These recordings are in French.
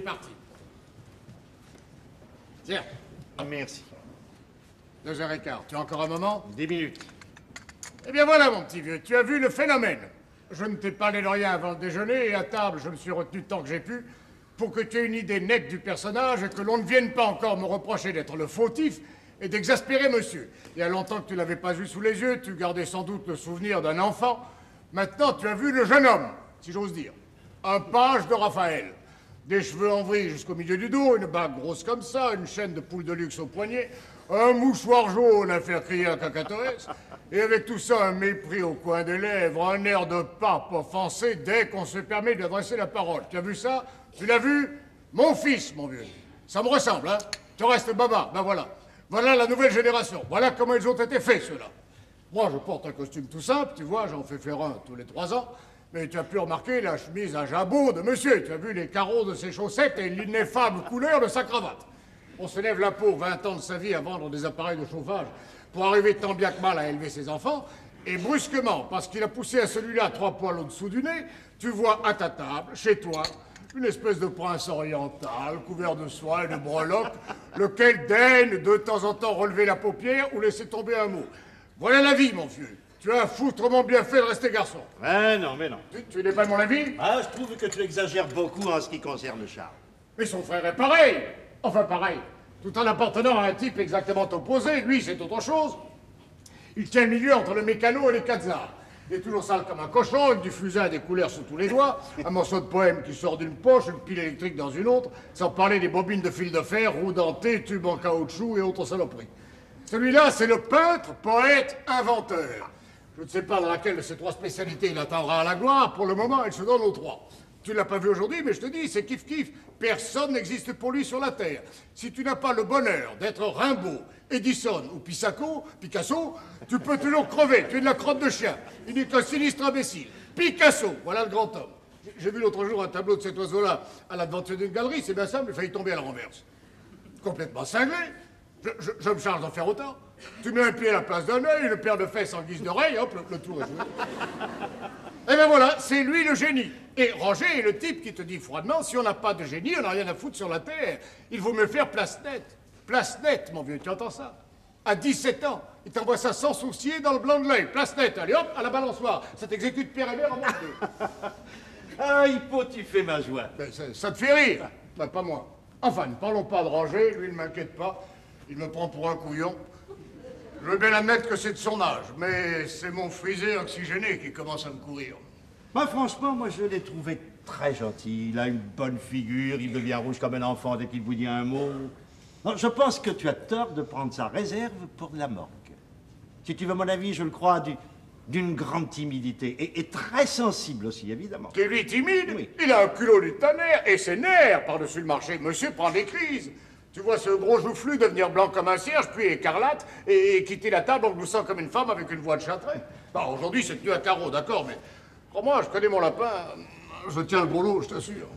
parti. Tiens. Merci. 2h15. Tu as encore un moment? 10 minutes. Eh bien voilà, mon petit vieux, tu as vu le phénomène. Je ne t'ai parlé de rien avant le déjeuner et à table, je me suis retenu tant que j'ai pu pour que tu aies une idée nette du personnage et que l'on ne vienne pas encore me reprocher d'être le fautif et d'exaspérer monsieur. Il y a longtemps que tu ne l'avais pas vu sous les yeux, tu gardais sans doute le souvenir d'un enfant. Maintenant, tu as vu le jeune homme, si j'ose dire. Un page de Raphaël. Des cheveux en vrille jusqu'au milieu du dos, une bague grosse comme ça, une chaîne de poule de luxe au poignet, un mouchoir jaune à faire crier un cacatoès, et avec tout ça, un mépris au coin des lèvres, un air de pape offensé dès qu'on se permet de lui adresser la parole. Tu as vu ça? Tu l'as vu? Mon fils, mon vieux. Ça me ressemble, hein? Tu restes baba, ben voilà. Voilà la nouvelle génération. Voilà comment ils ont été faits, ceux-là. Moi, je porte un costume tout simple, tu vois, j'en fais faire un tous les 3 ans. Mais tu as pu remarquer la chemise à jabot de monsieur. Tu as vu les carreaux de ses chaussettes et l'ineffable couleur de sa cravate. On se lève la peau 20 ans de sa vie à vendre des appareils de chauffage pour arriver tant bien que mal à élever ses enfants. Et brusquement, parce qu'il a poussé à celui-là 3 poils au-dessous du nez, tu vois à ta table, chez toi, une espèce de prince oriental, couvert de soie et de breloques, lequel daigne de temps en temps relever la paupière ou laisser tomber un mot. Voilà la vie, mon vieux. Tu as foutrement bien fait de rester garçon. Ah non, mais non. Tu n'es pas de mon avis? Ah, je trouve que tu exagères beaucoup en ce qui concerne Charles. Mais son frère est pareil. Enfin, pareil. Tout en appartenant à un type exactement opposé, lui, c'est autre chose. Il tient le milieu entre le mécano et les Khazars. Il est toujours sale comme un cochon, avec du fusain et des couleurs sous tous les doigts, un morceau de poème qui sort d'une poche, une pile électrique dans une autre, sans parler des bobines de fil de fer, roues dentées, tubes en caoutchouc et autres saloperies. Celui-là, c'est le peintre, poète, inventeur. Je ne sais pas dans laquelle de ces 3 spécialités il atteindra à la gloire. Pour le moment, il se donne aux 3. Tu ne l'as pas vu aujourd'hui, mais je te dis, c'est kiff-kiff. Personne n'existe pour lui sur la Terre. Si tu n'as pas le bonheur d'être Rimbaud, Edison ou Picasso, tu peux toujours crever. Tu es de la crotte de chien. Il n'est qu'un sinistre imbécile. Picasso, voilà le grand homme. J'ai vu l'autre jour un tableau de cet oiseau-là à l'aventure d'une galerie. C'est bien simple, il a failli tomber à la renverse. Complètement cinglé. Je me charge d'en faire autant. Tu mets un pied à la place d'un œil, une paire de fesses en guise d'oreille, hop, le tour est joué. Et ben voilà, c'est lui le génie. Et Roger est le type qui te dit froidement, si on n'a pas de génie, on n'a rien à foutre sur la terre. Il vaut mieux faire place nette. Place nette, mon vieux, tu entends ça? À 17 ans, il t'envoie ça sans soucier dans le blanc de l'œil. Place nette, allez hop, à la balançoire. Ça t'exécute Pierre Hébert en moins de 2. Ah, Hippo, tu fais ma joie. Ben, ça te fait rire? Ben, pas moi. Enfin, ne parlons pas de Roger, lui ne m'inquiète pas. Il me prend pour un couillon. Je veux bien admettre que c'est de son âge, mais c'est mon frisé oxygéné qui commence à me courir. Bah, franchement, moi, je l'ai trouvé très gentil. Il a une bonne figure, il devient rouge comme un enfant dès qu'il vous dit un mot. Non, je pense que tu as tort de prendre sa réserve pour la morgue. Si tu veux mon avis, je le crois, d'une grande timidité, et très sensible aussi, évidemment. C'est lui timide? Oui. Il a un culot du tonnerre et ses nerfs par-dessus le marché. Monsieur prend des crises. Tu vois ce gros joufflu devenir blanc comme un cierge, puis écarlate, et quitter la table en gloussant comme une femme avec une voix de châtrait. Bah, aujourd'hui, c'est tenu à carreau, d'accord, mais crois-moi, je connais mon lapin. Je tiens le gros lot, je t'assure.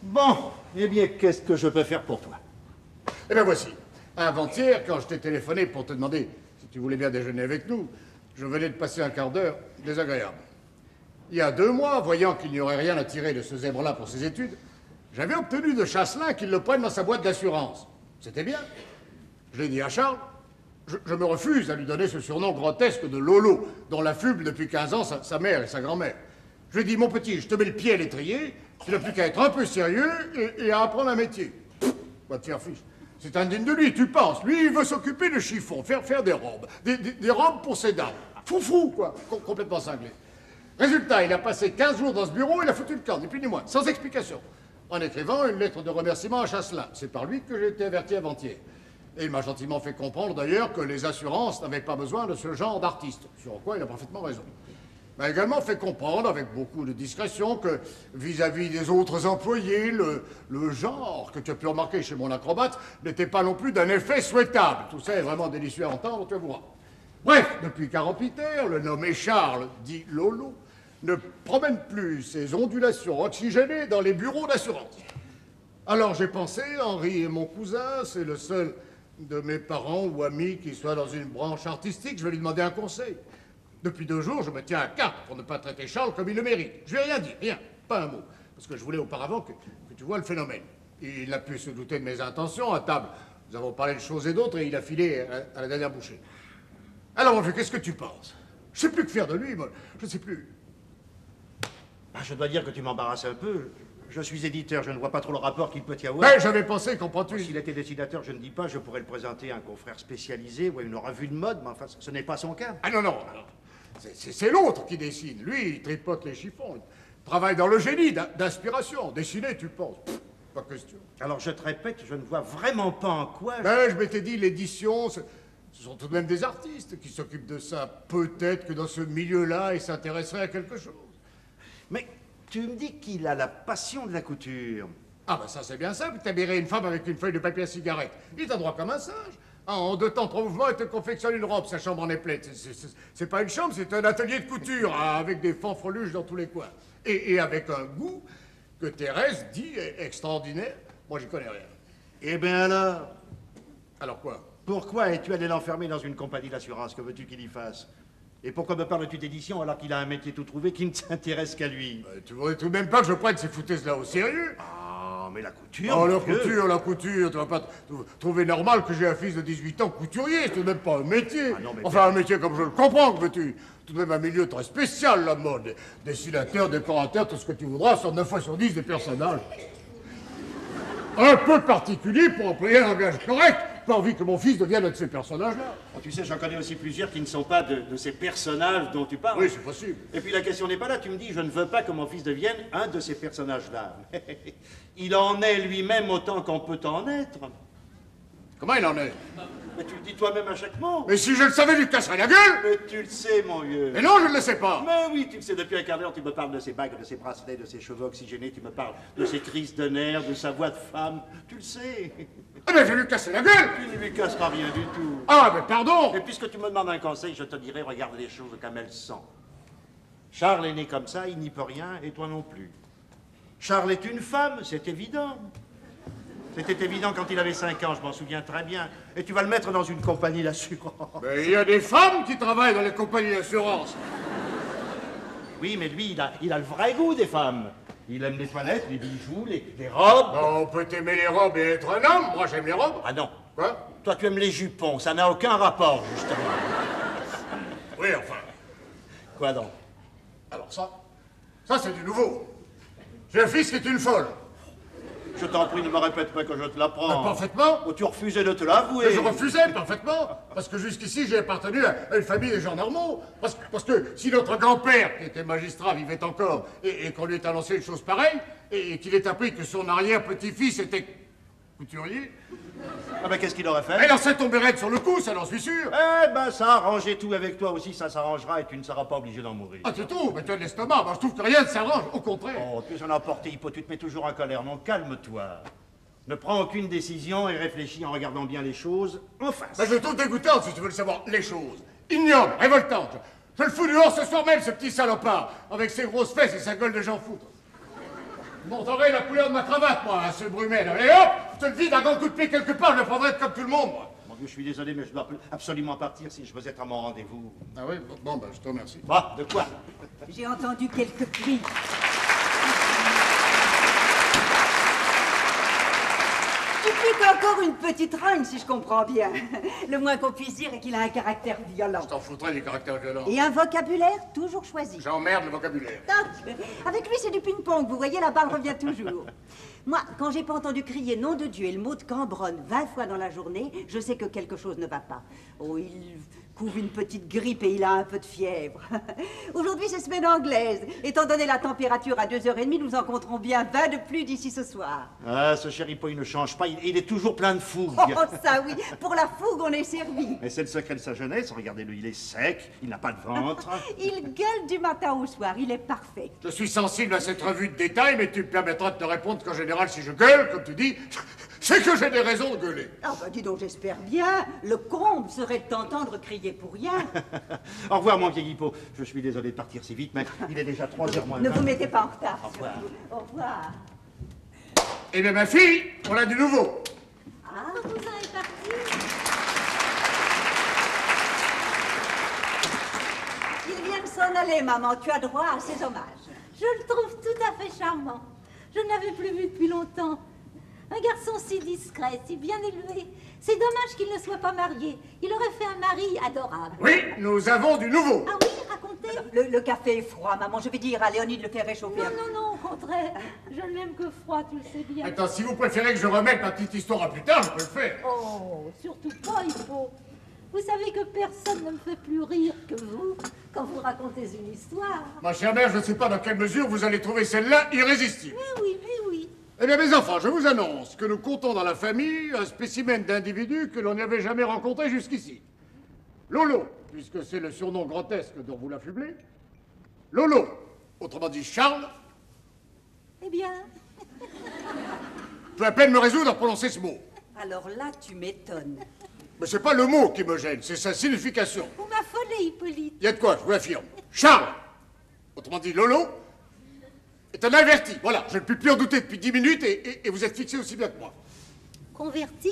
Bon, eh bien, qu'est-ce que je peux faire pour toi? Eh bien, voici. Avant-hier, quand je t'ai téléphoné pour te demander si tu voulais bien déjeuner avec nous, je venais de passer un quart d'heure désagréable. Il y a 2 mois, voyant qu'il n'y aurait rien à tirer de ce zèbre-là pour ses études, j'avais obtenu de Chasselin qu'il le prenne dans sa boîte d'assurance. C'était bien. Je l'ai dit à Charles. Je me refuse à lui donner ce surnom grotesque de Lolo, dont la fume depuis 15 ans sa mère et sa grand-mère. Je lui ai dit, mon petit, je te mets le pied à l'étrier, tu n'as plus qu'à être un peu sérieux et à apprendre un métier. Va te faire fiche. C'est indigne de lui, tu penses. Lui, il veut s'occuper de chiffons, faire des robes. Des robes pour ses dames. Foufou, quoi. Complètement cinglé. Résultat, il a passé 15 jours dans ce bureau, il a foutu le camp, ni plus ni moins, sans explication. En écrivant une lettre de remerciement à Chasselin. C'est par lui que j'ai été averti avant-hier. Et il m'a gentiment fait comprendre d'ailleurs que les assurances n'avaient pas besoin de ce genre d'artiste, sur quoi il a parfaitement raison. Il m'a également fait comprendre, avec beaucoup de discrétion, que vis-à-vis des autres employés, le genre que tu as pu remarquer chez mon acrobate n'était pas non plus d'un effet souhaitable. Tout ça est vraiment délicieux à entendre, tu avoueras. Bref, depuis 48 heures, le nommé Charles, dit Lolo, ne promène plus ses ondulations oxygénées dans les bureaux d'assurance. Alors j'ai pensé, Henri est mon cousin, c'est le seul de mes parents ou amis qui soit dans une branche artistique, je vais lui demander un conseil. Depuis 2 jours, je me tiens à carte pour ne pas traiter Charles comme il le mérite. Je lui ai rien dit, rien, pas un mot. Parce que je voulais auparavant que tu vois le phénomène. Il a pu se douter de mes intentions à table. Nous avons parlé de choses et d'autres et il a filé à la dernière bouchée. Alors, mon vieux, qu'est-ce que tu penses? Je sais plus que faire de lui, moi. Je sais plus. Ah, je dois dire que tu m'embarrasses un peu. Je suis éditeur, je ne vois pas trop le rapport qu'il peut y avoir. Mais j'avais pensé, comprends-tu? S'il était dessinateur, je ne dis pas, je pourrais le présenter à un confrère spécialisé ou à une revue de mode, mais enfin, ce n'est pas son cas. Ah non, non, non. C'est l'autre qui dessine. Lui, il tripote les chiffons. Il travaille dans le génie d'inspiration. Dessiner, tu penses? Pff, pas question. Alors, je te répète, je ne vois vraiment pas en quoi... Ben, je m'étais dit, l'édition, ce sont tout de même des artistes qui s'occupent de ça. Peut-être que dans ce milieu-là, ils s'intéresseraient à quelque chose. Mais tu me dis qu'il a la passion de la couture. Ah ben ça, c'est bien simple. T'habillerais une femme avec une feuille de papier à cigarette. Il t'a droit comme un singe. Ah, en 2 temps, 3 mouvements, il te confectionne une robe. Sa chambre en est pleine. C'est pas une chambre, c'est un atelier de couture, hein, avec des fanfreluches dans tous les coins. Et avec un goût que Thérèse dit extraordinaire. Moi, j'y connais rien. Eh bien alors? Alors quoi? Pourquoi es-tu allé l'enfermer dans une compagnie d'assurance? Que veux-tu qu'il y fasse? Et pourquoi me parles-tu d'édition alors qu'il a un métier tout trouvé qui ne s'intéresse qu'à lui? Tu voudrais tout de même pas que je prenne ces foutaises-là au sérieux? Ah, mais la couture... Oh, la mon Dieu. couture, tu vas pas trouver normal que j'ai un fils de 18 ans couturier, c'est tout de même pas un métier. Ah non, mais enfin, un métier comme je le comprends, que veux-tu? Tout de même un milieu très spécial, la mode. Dessinateur, décorateur, tout ce que tu voudras, sur 9 fois sur 10 des personnages. Un peu particulier pour employer un langage correct. Pas envie que mon fils devienne un de ces personnages-là. Oh, tu sais, j'en connais aussi plusieurs qui ne sont pas de ces personnages dont tu parles. Oui, c'est possible. Et puis la question n'est pas là, tu me dis, je ne veux pas que mon fils devienne un de ces personnages-là. Il en est lui-même autant qu'on peut en être. Comment il en est? Mais tu le dis toi-même à chaque mot. Mais si je le savais, je lui casserais la gueule. Mais tu le sais, mon vieux. Mais non, je ne le sais pas. Mais oui, tu le sais, depuis un quart d'heure, tu me parles de ses bagues, de ses bracelets, de ses cheveux oxygénés, tu me parles de ses crises de nerfs, de sa voix de femme. Tu le sais. Ah ben, je vais lui casser la gueule. Tu ne lui casseras rien du tout. Ah, mais pardon. Et puisque tu me demandes un conseil, je te dirai, regarde les choses comme elles sont. Charles est né comme ça, il n'y peut rien, et toi non plus. Charles est une femme, c'est évident. C'était évident quand il avait 5 ans, je m'en souviens très bien. Et tu vas le mettre dans une compagnie d'assurance. Mais il y a des femmes qui travaillent dans les compagnies d'assurance. Oui, mais lui, il a le vrai goût des femmes. Il aime les toilettes, les bijoux, les robes. Bon, on peut aimer les robes et être un homme. Moi, j'aime les robes. Ah non. Quoi? Toi, tu aimes les jupons, ça n'a aucun rapport, justement. Oui, enfin. Quoi donc? Alors ça c'est du nouveau. J'ai un fils qui est une folle. Je t'en prie, ne me répète pas que je te l'apprends. Parfaitement. Oh, tu refusais de te l'avouer. Mais je refusais parfaitement. Parce que jusqu'ici, j'ai appartenu à une famille de gens normaux. Parce que si notre grand-père, qui était magistrat, vivait encore, et qu'on lui ait annoncé une chose pareille, et qu'il ait appris que son arrière-petit-fils était couturier, Ah ben, qu'est-ce qu'il aurait fait? il en serait tombé raide sur le coup, ça j'en suis sûr. Eh ben, ça arrangeait tout avec toi aussi, ça s'arrangera et tu ne seras pas obligé d'en mourir. Ah, c'est tout. Mais tu as de l'estomac. Moi, je trouve que rien ne s'arrange. Au contraire. Oh, tu es un emporté, Hippo, tu te mets toujours en colère. Non, calme-toi. Ne prends aucune décision et réfléchis en regardant bien les choses en face. Mais je trouve dégoûtante, si tu veux le savoir, les choses. Ignoble, révoltante. Je le fous dehors ce soir même, ce petit salopard, avec ses grosses fesses et sa gueule de Jean foutre. Je montrerai la couleur de ma cravate, moi, à ce Brummel. Allez hop, je te le vide un grand coup de pied quelque part, je le prendrai comme tout le monde, moi. Mon Dieu, je suis désolé, mais je dois absolument partir si je veux être à mon rendez-vous. Ah oui, bon, ben, je te remercie. Bah, de quoi? J'ai entendu quelques cris. Tu piques encore une petite rogne, si je comprends bien. Le moins qu'on puisse dire est qu'il a un caractère violent. Je t'en foutrais du caractère violent. Et un vocabulaire toujours choisi. J'emmerde le vocabulaire. Toc. Avec lui, c'est du ping-pong. Vous voyez, la balle revient toujours. Moi, quand j'ai pas entendu crier nom de Dieu et le mot de Cambronne 20 fois dans la journée, je sais que quelque chose ne va pas. Oh, il couve une petite grippe et il a un peu de fièvre. Aujourd'hui, c'est semaine anglaise. Étant donné la température à 2h30, nous en compterons bien 20 de plus d'ici ce soir. Ah, ce cher Hippo, il ne change pas, il est toujours plein de fougue. Oh, ça oui, pour la fougue, on est servi. Mais c'est le secret de sa jeunesse, regardez-le, il est sec, il n'a pas de ventre. Il gueule du matin au soir, il est parfait. Je suis sensible à cette revue de détails, mais tu me permettras de te répondre qu'en général, si je gueule, comme tu dis, c'est que j'ai des raisons de gueuler. Ah bah dis donc, j'espère bien. Le comble serait de t'entendre crier pour rien. Au revoir, mon vieil Hippo. Je suis désolé de partir si vite, mais il est déjà 3h moins. Ne vous mettez pas en retard. Au revoir. Au revoir. Eh bien, ma fille, on a du nouveau. Ah, vous est parti. Il vient de s'en aller, maman. Tu as droit à ses hommages. Je le trouve tout à fait charmant. Je ne l'avais plus vu depuis longtemps. Un garçon si discret, si bien élevé. C'est dommage qu'il ne soit pas marié. Il aurait fait un mari adorable. Oui, nous avons du nouveau. Ah oui, racontez. Le café est froid, maman. Je vais dire à Léonie de le faire réchauffer. Non, au contraire. Je ne l'aime que froid, tu le sais bien. Attends, si vous préférez que je remette ma petite histoire à plus tard, je peux le faire. Oh, surtout pas, il faut. Vous savez que personne ne me fait plus rire que vous quand vous racontez une histoire. Ma chère mère, je ne sais pas dans quelle mesure vous allez trouver celle-là irrésistible. Mais oui. Eh bien, mes enfants, je vous annonce que nous comptons dans la famille un spécimen d'individu que l'on n'avait jamais rencontré jusqu'ici. Lolo, puisque c'est le surnom grotesque dont vous l'affublez. Lolo, autrement dit Charles. Eh bien, Je peux à peine me résoudre à prononcer ce mot. Alors là, tu m'étonnes. Mais c'est pas le mot qui me gêne, c'est sa signification. vous m'affolez, Hippolyte. Il y a de quoi, je vous l'affirme. Charles, autrement dit Lolo, est un averti. Voilà, je ne puis plus en douter depuis 10 minutes et vous êtes fixé aussi bien que moi. Converti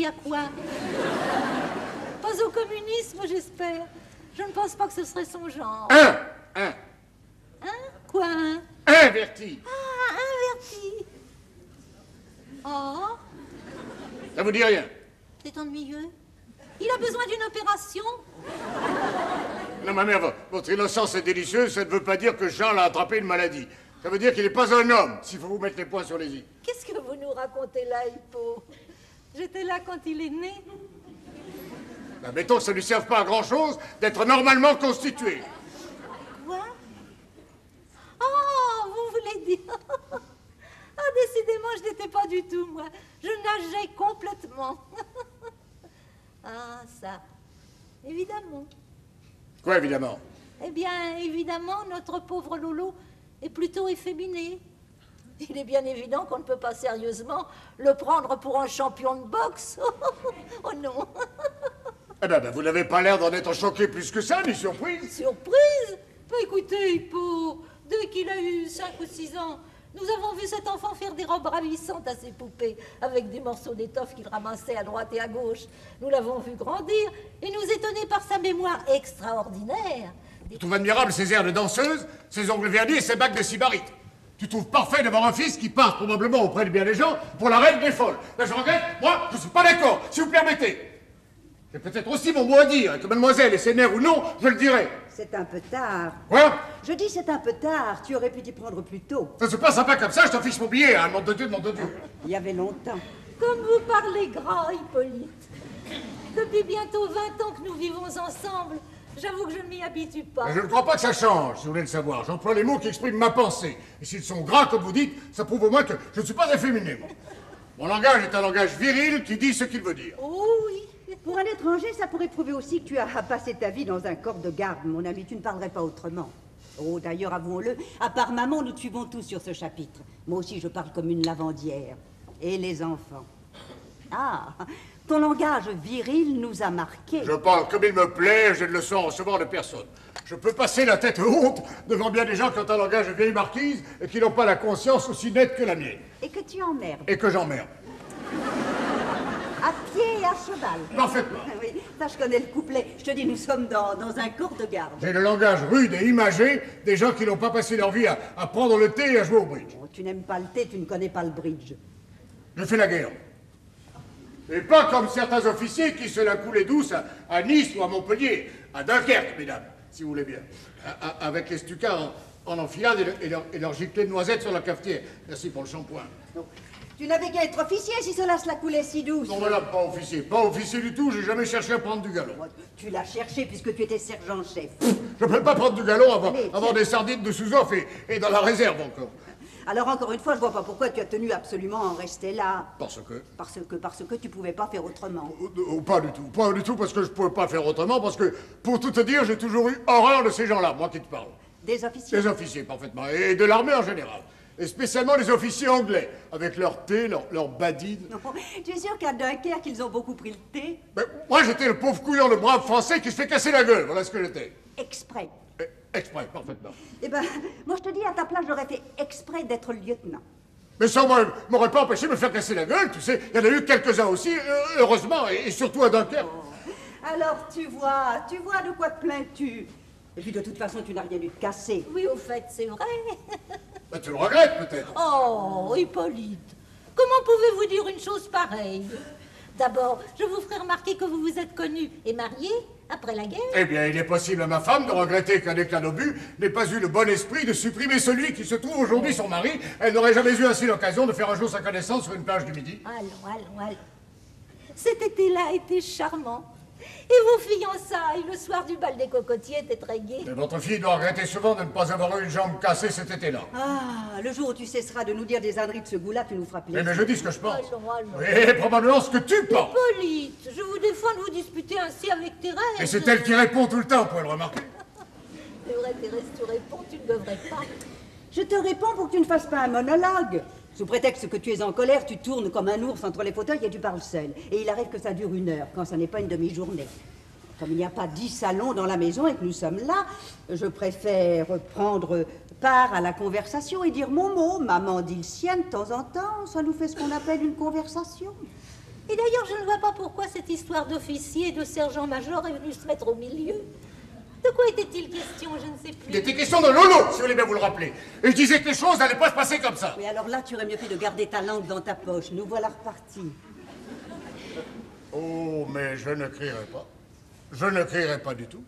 à quoi? Pas au communisme, j'espère. Je ne pense pas que ce serait son genre. Hein? Hein? Quoi, hein? Inverti. Ah, inverti. Oh, Ça vous dit rien? c'est ennuyeux. Il a besoin d'une opération? Non, ma mère, votre innocence est délicieuse, ça ne veut pas dire que Charles a attrapé une maladie. Ça veut dire qu'il n'est pas un homme, s'il faut vous mettre les points sur les i. Qu'est-ce que vous nous racontez là, Hippo? J'étais là quand il est né. Ben, mettons que ça ne lui serve pas à grand-chose d'être normalement constitué. Quoi? Oh, vous voulez dire... Ah, décidément, je n'étais pas du tout, moi. Je nageais complètement. Ah, ça. Évidemment. Quoi, évidemment? Eh bien, évidemment, notre pauvre Lolo est plutôt efféminé. Il est bien évident qu'on ne peut pas sérieusement le prendre pour un champion de boxe. Oh non. Eh ben, vous n'avez pas l'air d'en être choqué plus que ça, ni surprise. Surprise? Bah, écoutez, Hippo, dès qu'il a eu 5 ou 6 ans, nous avons vu cet enfant faire des robes ravissantes à ses poupées, avec des morceaux d'étoffe qu'il ramassait à droite et à gauche. Nous l'avons vu grandir et nous étonner par sa mémoire extraordinaire. Tu trouves admirable ses airs de danseuse, ses ongles vernis et ses bagues de sybarite. Tu trouves parfait d'avoir un fils qui passe probablement auprès de bien des gens pour la reine des folles. Ben, je regrette, moi, je ne suis pas d'accord, si vous permettez. J'ai peut-être aussi mon mot à dire, et que mademoiselle est sénère ou non, je le dirai. C'est un peu tard. Quoi? Je dis c'est un peu tard. Tu aurais pu t'y prendre plus tôt. Ça se passe pas comme ça, je t'en fiche mon billet, hein, nom de Dieu, nom de Dieu. Il y avait longtemps. Comme vous parlez gras, Hippolyte. Depuis bientôt 20 ans que nous vivons ensemble, j'avoue que je ne m'y habitue pas. Mais je ne crois pas que ça change, si vous voulez le savoir. J'emploie les mots qui expriment ma pensée. Et s'ils sont gras, comme vous dites, ça prouve au moins que je ne suis pas efféminé, moi. Mon langage est un langage viril qui dit ce qu'il veut dire. Oh oui. Pour un étranger, ça pourrait prouver aussi que tu as passé ta vie dans un corps de garde, mon ami. Tu ne parlerais pas autrement. Oh, d'ailleurs, avouons-le, à part maman, nous te suivons tous sur ce chapitre. Moi aussi, je parle comme une lavandière. Et les enfants. Ah, ton langage viril nous a marqués. Je parle comme il me plaît, j'ai de leçons à recevoir de personne. Je peux passer la tête haute devant bien des gens qui ont un langage de vieille marquise et qui n'ont pas la conscience aussi nette que la mienne. Et que tu emmerdes. Et que j'emmerde. À pied et à cheval. Parfaitement. Oui, ça, je connais le couplet. Je te dis, nous sommes dans un corps de garde. J'ai le langage rude et imagé des gens qui n'ont pas passé leur vie à prendre le thé et à jouer au bridge. Oh, tu n'aimes pas le thé, tu ne connais pas le bridge. Je fais la guerre. Et pas comme certains officiers qui se la coulaient douce à Nice ou à Montpellier, à Dunkerque, mesdames, si vous voulez bien. Avec les stucas en enfilade et leur giclée de noisettes sur la cafetière. Merci pour le shampoing. Non. Tu n'avais qu'à être officier si cela se la coulait si douce. Non, madame, pas officier. Pas officier du tout, j'ai jamais cherché à prendre du galon. Tu l'as cherché puisque tu étais sergent-chef. Je peux pas prendre du galon avant, Allez, avoir des sardines de sous-off et dans la réserve encore. Alors encore une fois, je vois pas pourquoi tu as tenu absolument à en rester là. Parce que... Parce que tu pouvais pas faire autrement. Pas du tout. Pas du tout parce que je pouvais pas faire autrement, parce que, pour tout te dire, j'ai toujours eu horreur de ces gens-là, moi qui te parle. Des officiers? Des officiers, parfaitement. Et de l'armée en général. Et spécialement les officiers anglais, avec leur thé, leur badine. Non, tu es sûr qu'à Dunkerque, ils ont beaucoup pris le thé? Mais moi, j'étais le pauvre couillon de brave français qui se fait casser la gueule. Voilà ce que j'étais. Exprès. Exprès, parfaitement. Eh ben, moi je te dis, à ta place, j'aurais fait exprès d'être lieutenant. Mais ça m'aurait pas empêché de me faire casser la gueule, tu sais. Il y en a eu quelques-uns aussi, heureusement, et surtout à Dunkerque. Alors tu vois de quoi te plains-tu? Et puis de toute façon, tu n'as rien dû te casser. Oui, au fait, c'est vrai. Ben, tu le regrettes peut-être. Oh, Hippolyte, comment pouvez-vous dire une chose pareille? D'abord, je vous ferai remarquer que vous vous êtes connu et marié après la guerre. Eh bien, il est possible à ma femme de regretter qu'un éclat d'obus n'ait pas eu le bon esprit de supprimer celui qui se trouve aujourd'hui son mari. Elle n'aurait jamais eu ainsi l'occasion de faire un jour sa connaissance sur une plage du Midi. Allons. Cet été-là était charmant. Et vos fiançailles, le soir du bal des cocotiers, étaient très gais. Mais votre fille doit regretter souvent de ne pas avoir eu une jambe cassée cet été-là. Ah, le jour où tu cesseras de nous dire des âneries de ce goût-là, tu nous feras plaisir. Mais je dis ce que je pense. Allons. Et probablement ce que tu penses. Hippolyte, je vous défends de vous disputer ainsi avec Thérèse. Et c'est elle qui répond tout le temps, vous pouvez le remarquer. C'est vrai, Thérèse, tu réponds, tu ne devrais pas. Je te réponds pour que tu ne fasses pas un monologue. Sous prétexte que tu es en colère, tu tournes comme un ours entre les fauteuils et tu parles seul. Et il arrive que ça dure 1 heure, quand ça n'est pas une demi-journée. Comme il n'y a pas 10 salons dans la maison et que nous sommes là, je préfère prendre part à la conversation et dire mon mot. Maman dit le sien de temps en temps, ça nous fait ce qu'on appelle une conversation. Et d'ailleurs, je ne vois pas pourquoi cette histoire d'officier et de sergent-major est venue se mettre au milieu. De quoi était-il question? Je ne sais plus. Il était question de Lolo, si vous voulez bien vous le rappeler. Et je disais que les choses n'allaient pas se passer comme ça. Mais alors là, tu aurais mieux fait de garder ta langue dans ta poche. Nous voilà repartis. Oh, mais je ne crierai pas. Je ne crierai pas du tout.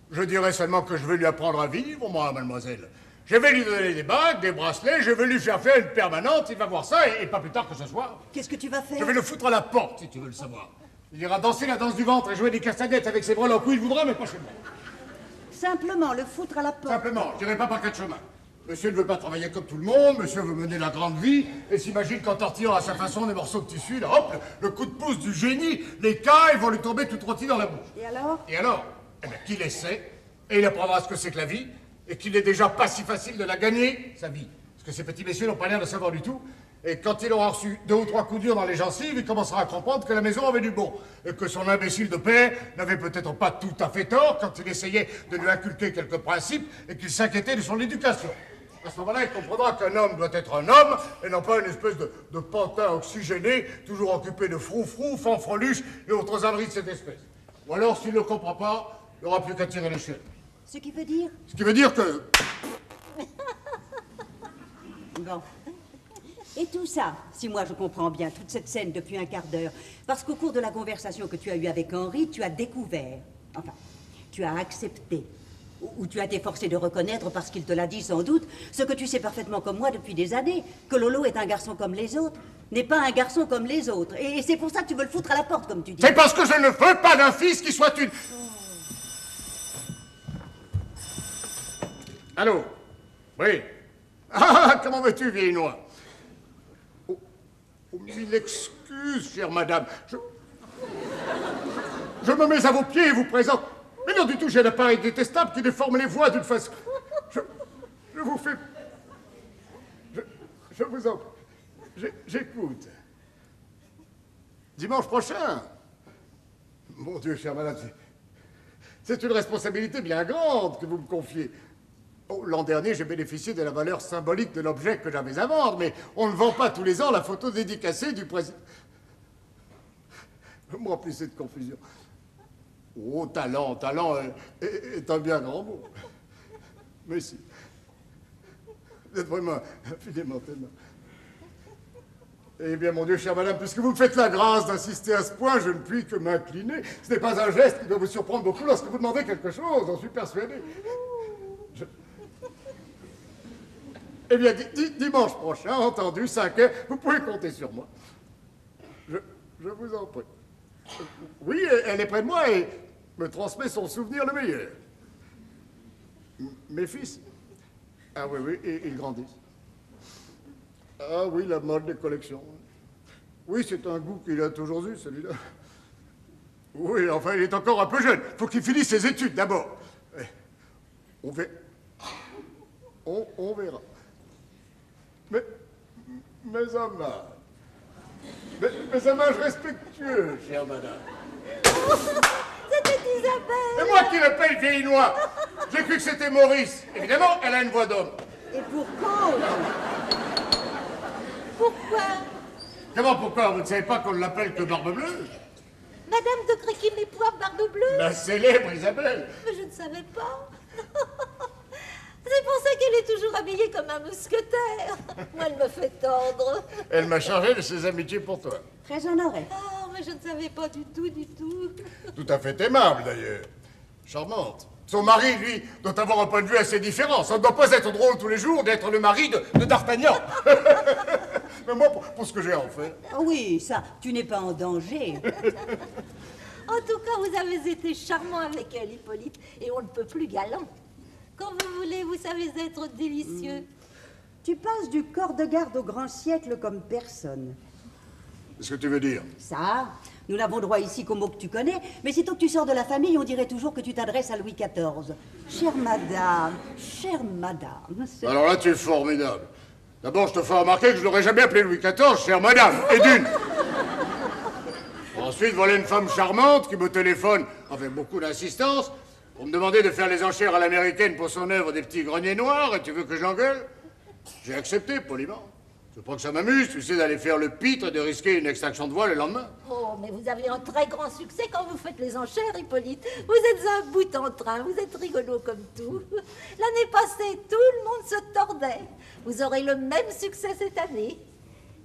Je dirai seulement que je vais lui apprendre à vivre, moi, mademoiselle. Je vais lui donner des bagues, des bracelets, je vais lui faire faire une permanente, il va voir ça, et pas plus tard que ce soir. Qu'est-ce que tu vas faire? Je vais le foutre à la porte, si tu veux le savoir. Il ira danser la danse du ventre et jouer des castagnettes avec ses bras où il voudra, mais pas chez moi. Simplement le foutre à la porte. Simplement, je n'irai pas par 4 chemins. Monsieur ne veut pas travailler comme tout le monde, monsieur veut mener la grande vie, et s'imagine qu'en tortillant à sa façon des morceaux de tissu, là, hop, le coup de pouce du génie, les cailles vont lui tomber tout rôtis dans la bouche. Et alors? Et alors? Eh bien, qu'il essaie, et il apprendra ce que c'est que la vie, et qu'il n'est déjà pas si facile de la gagner, sa vie. Parce que ces petits messieurs n'ont pas l'air de savoir du tout, et quand il aura reçu 2 ou 3 coups durs dans les gencives, il commencera à comprendre que la maison avait du bon, et que son imbécile de père n'avait peut-être pas tout à fait tort quand il essayait de lui inculquer quelques principes, et qu'il s'inquiétait de son éducation. À ce moment-là, il comprendra qu'un homme doit être un homme, et non pas une espèce de pantin oxygéné, toujours occupé de froufrou, fanfreluche et autres âneries de cette espèce. Ou alors, s'il ne le comprend pas, il n'aura plus qu'à tirer l'échelle. Ce qui veut dire? Ce qui veut dire que... Bon. Et tout ça, si moi je comprends bien, toute cette scène depuis un quart d'heure, parce qu'au cours de la conversation que tu as eue avec Henri, tu as découvert, enfin, tu as accepté, ou tu as été forcé de reconnaître, parce qu'il te l'a dit sans doute, ce que tu sais parfaitement comme moi depuis des années, que Lolo est un garçon comme les autres, n'est pas un garçon comme les autres. Et c'est pour ça que tu veux le foutre à la porte, comme tu dis. C'est parce que je ne veux pas d'un fils qui soit une... Allô? Oui? Ah, comment vas-tu, vieille noix? Oh, 1000 excuses, chère madame. Je me mets à vos pieds et vous présente... Mais non du tout, j'ai un appareil détestable qui déforme les voix d'une façon... Je vous fais... Je vous en... J'écoute. Dimanche prochain. Mon Dieu, chère madame, c'est une responsabilité bien grande que vous me confiez. Oh, l'an dernier, j'ai bénéficié de la valeur symbolique de l'objet que j'avais à vendre, mais on ne vend pas tous les ans la photo dédicacée du président. Vous me remplissez de confusion. Oh, talent est un bien grand mot. Mais si. Vous êtes vraiment infiniment tellement. Eh bien, mon Dieu, chère madame, puisque vous me faites la grâce d'insister à ce point, je ne puis que m'incliner. Ce n'est pas un geste qui doit vous surprendre beaucoup lorsque vous demandez quelque chose, j'en suis persuadé. Eh bien, dimanche prochain, entendu, 5 heures, vous pouvez compter sur moi. Je vous en prie. Oui, elle est près de moi et me transmet son souvenir le meilleur. Mes fils? Ah oui, ils grandissent. Ah oui, la mode des collections. Oui, c'est un goût qu'il a toujours eu, celui-là. Oui, enfin, il est encore un peu jeune. Faut qu'il finisse ses études, d'abord. On verra. Mes hommages. Mes hommages respectueux, chère madame. C'était Isabelle. Et moi qui le paye, vieille noix. J'ai cru que c'était Maurice. Évidemment, elle a une voix d'homme. Et pour cause. Pourquoi? Comment, pourquoi? Vous ne savez pas qu'on ne l'appelle que Barbe Bleue? Madame de Créquy-les-Poivres, Barbe Bleue? La célèbre Isabelle. Mais je ne savais pas. C'est pour ça qu'elle est toujours habillée comme un mousquetaire. Moi, elle me fait tendre. Elle m'a chargé de ses amitiés pour toi. Très honoré. Oh, mais je ne savais pas du tout, du tout. Tout à fait aimable, d'ailleurs. Charmante. Son mari, lui, doit avoir un point de vue assez différent. Ça ne doit pas être drôle tous les jours d'être le mari de D'Artagnan. Mais moi, pour ce que j'ai à en faire... Ah oui, ça, tu n'es pas en danger. En tout cas, vous avez été charmant avec elle, Hippolyte, et on ne peut plus galant. Quand vous voulez, vous savez être délicieux. Tu passes du corps de garde au grand siècle comme personne. Qu'est-ce que tu veux dire? Ça, nous n'avons droit ici qu'aux mots que tu connais, mais sitôt que tu sors de la famille, on dirait toujours que tu t'adresses à Louis XIV. Chère madame, c'est... Alors là, tu es formidable. D'abord, je te fais remarquer que je n'aurais jamais appelé Louis XIV, chère madame, et d'une. Ensuite, voilà une femme charmante qui me téléphone avec beaucoup d'insistance pour me demander de faire les enchères à l'américaine pour son œuvre des petits greniers noirs, et tu veux que j'engueule? J'ai accepté, poliment. Je crois que ça m'amuse, tu sais, d'aller faire le pitre et de risquer une extinction de voix le lendemain. Oh, mais vous avez un très grand succès quand vous faites les enchères, Hippolyte. Vous êtes un bout en train, vous êtes rigolo comme tout. L'année passée, tout le monde se tordait. Vous aurez le même succès cette année.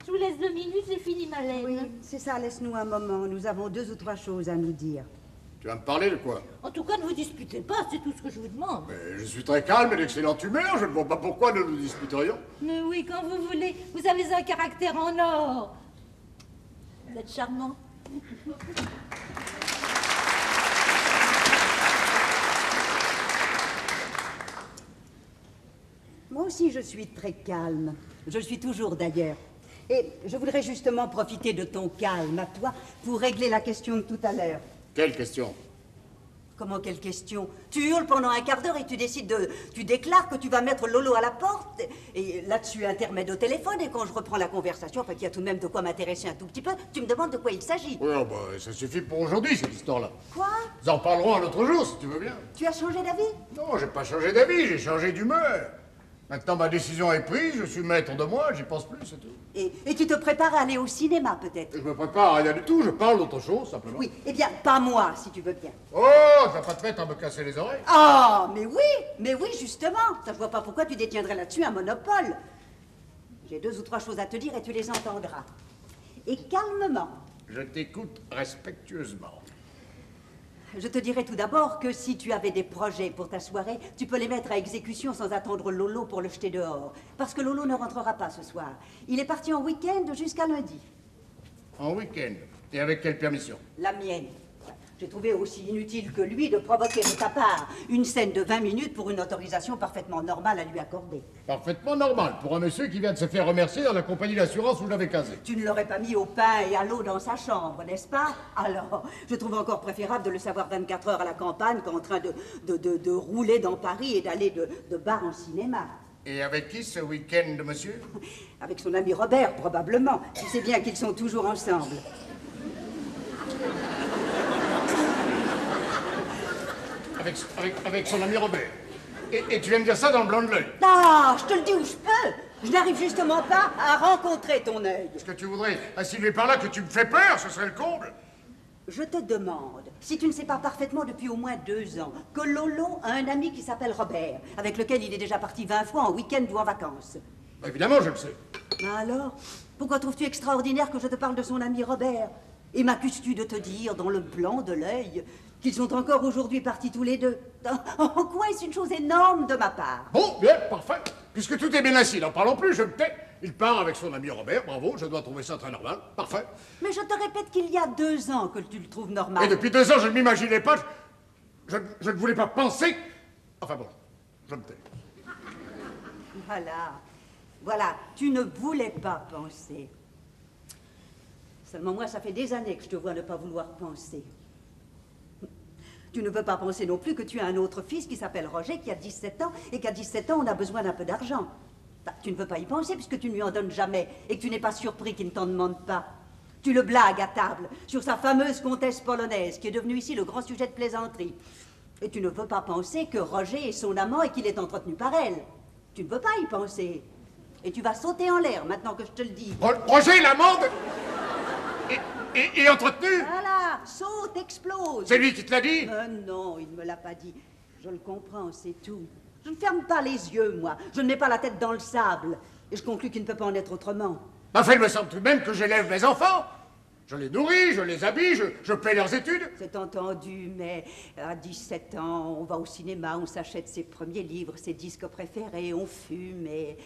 Je vous laisse 2 minutes, j'ai fini ma laine. Oui, c'est ça, laisse-nous un moment. Nous avons 2 ou 3 choses à nous dire. Tu vas me parler de quoi? En tout cas, ne vous disputez pas, c'est tout ce que je vous demande. Mais je suis très calme et d'excellente humeur, je ne vois pas pourquoi nous nous disputerions. Mais oui, quand vous voulez. Vous avez un caractère en or. Vous êtes charmant. Moi aussi, je suis très calme. Je le suis toujours, d'ailleurs. Et je voudrais justement profiter de ton calme à toi pour régler la question de tout à l'heure. Quelle question? Comment, quelle question? Tu hurles pendant un quart d'heure et tu déclares que tu vas mettre Lolo à la porte. Et là-dessus, intermède au téléphone. Et quand je reprends la conversation, enfin, qu'il y a tout de même de quoi m'intéresser un tout petit peu, tu me demandes de quoi il s'agit. Oui, oh, bah, ça suffit pour aujourd'hui, cette histoire-là. Quoi? Nous en parlerons un autre jour, si tu veux bien. Tu as changé d'avis? Non, j'ai pas changé d'avis, j'ai changé d'humeur. Maintenant, ma décision est prise, je suis maître de moi, j'y pense plus, c'est tout. Et tu te prépares à aller au cinéma, peut-être? Je me prépare à rien du tout, je parle d'autre chose, simplement. Oui, eh bien, pas moi, si tu veux bien. Oh, t'as pas de fait à me casser les oreilles? Ah, mais oui, justement. Ça, je vois pas pourquoi tu détiendrais là-dessus un monopole. J'ai 2 ou 3 choses à te dire et tu les entendras. Et calmement. Je t'écoute respectueusement. Je te dirais tout d'abord que si tu avais des projets pour ta soirée, tu peux les mettre à exécution sans attendre Lolo pour le jeter dehors. Parce que Lolo ne rentrera pas ce soir. Il est parti en week-end jusqu'à lundi. En week-end? Et avec quelle permission? La mienne. J'ai trouvé aussi inutile que lui de provoquer de ta part une scène de 20 minutes pour une autorisation parfaitement normale à lui accorder. Parfaitement normal, pour un monsieur qui vient de se faire remercier dans la compagnie d'assurance où je l'avais casé. Tu ne l'aurais pas mis au pain et à l'eau dans sa chambre, n'est-ce pas? Alors, je trouve encore préférable de le savoir 24 heures à la campagne qu'en train de rouler dans Paris et d'aller de bar en cinéma. Et avec qui ce week-end, monsieur? Avec son ami Robert, probablement. Tu sais bien qu'ils sont toujours ensemble. Avec son ami Robert. Et tu viens me dire ça dans le blanc de l'œil? Ah, je te le dis où je peux. Je n'arrive justement pas à rencontrer ton œil. Est-ce que tu voudrais insinuer par là que tu me fais peur? Ce serait le comble. Je te demande, si tu ne sais pas parfaitement depuis au moins 2 ans, que Lolo a un ami qui s'appelle Robert, avec lequel il est déjà parti 20 fois en week-end ou en vacances. Bah, évidemment, je le sais. Alors, pourquoi trouves-tu extraordinaire que je te parle de son ami Robert? Et m'accuses-tu de te dire, dans le blanc de l'œil, qu'ils sont encore aujourd'hui partis tous les deux? En quoi est-ce une chose énorme de ma part? Bon, bien, parfait. Puisque tout est bien ainsi, n'en parlons plus, je me tais. Il part avec son ami Robert, bravo, je dois trouver ça très normal, parfait. Mais je te répète qu'il y a 2 ans que tu le trouves normal. Et depuis 2 ans, je ne m'imaginais pas, je ne voulais pas penser. Enfin bon, je me tais. Voilà, tu ne voulais pas penser. Seulement moi, ça fait des années que je te vois ne pas vouloir penser. Tu ne veux pas penser non plus que tu as un autre fils qui s'appelle Roger, qui a 17 ans, et qu'à 17 ans, on a besoin d'un peu d'argent. Bah, tu ne veux pas y penser puisque tu ne lui en donnes jamais, et que tu n'es pas surpris qu'il ne t'en demande pas. Tu le blagues à table sur sa fameuse comtesse polonaise, qui est devenue ici le grand sujet de plaisanterie. Et tu ne veux pas penser que Roger est son amant et qu'il est entretenu par elle. Tu ne veux pas y penser. Et tu vas sauter en l'air, maintenant que je te le dis. Roger, l'amende et entretenu? Voilà, saute, explose. C'est lui qui te l'a dit? Non, il ne me l'a pas dit. Je le comprends, c'est tout. Je ne ferme pas les yeux, moi. Je ne mets pas la tête dans le sable. Et je conclus qu'il ne peut pas en être autrement. Enfin, il me semble tout de même que j'élève mes enfants. Je les nourris, je les habille, je paie leurs études. C'est entendu, mais à 17 ans, on va au cinéma, on s'achète ses premiers livres, ses disques préférés, on fume et...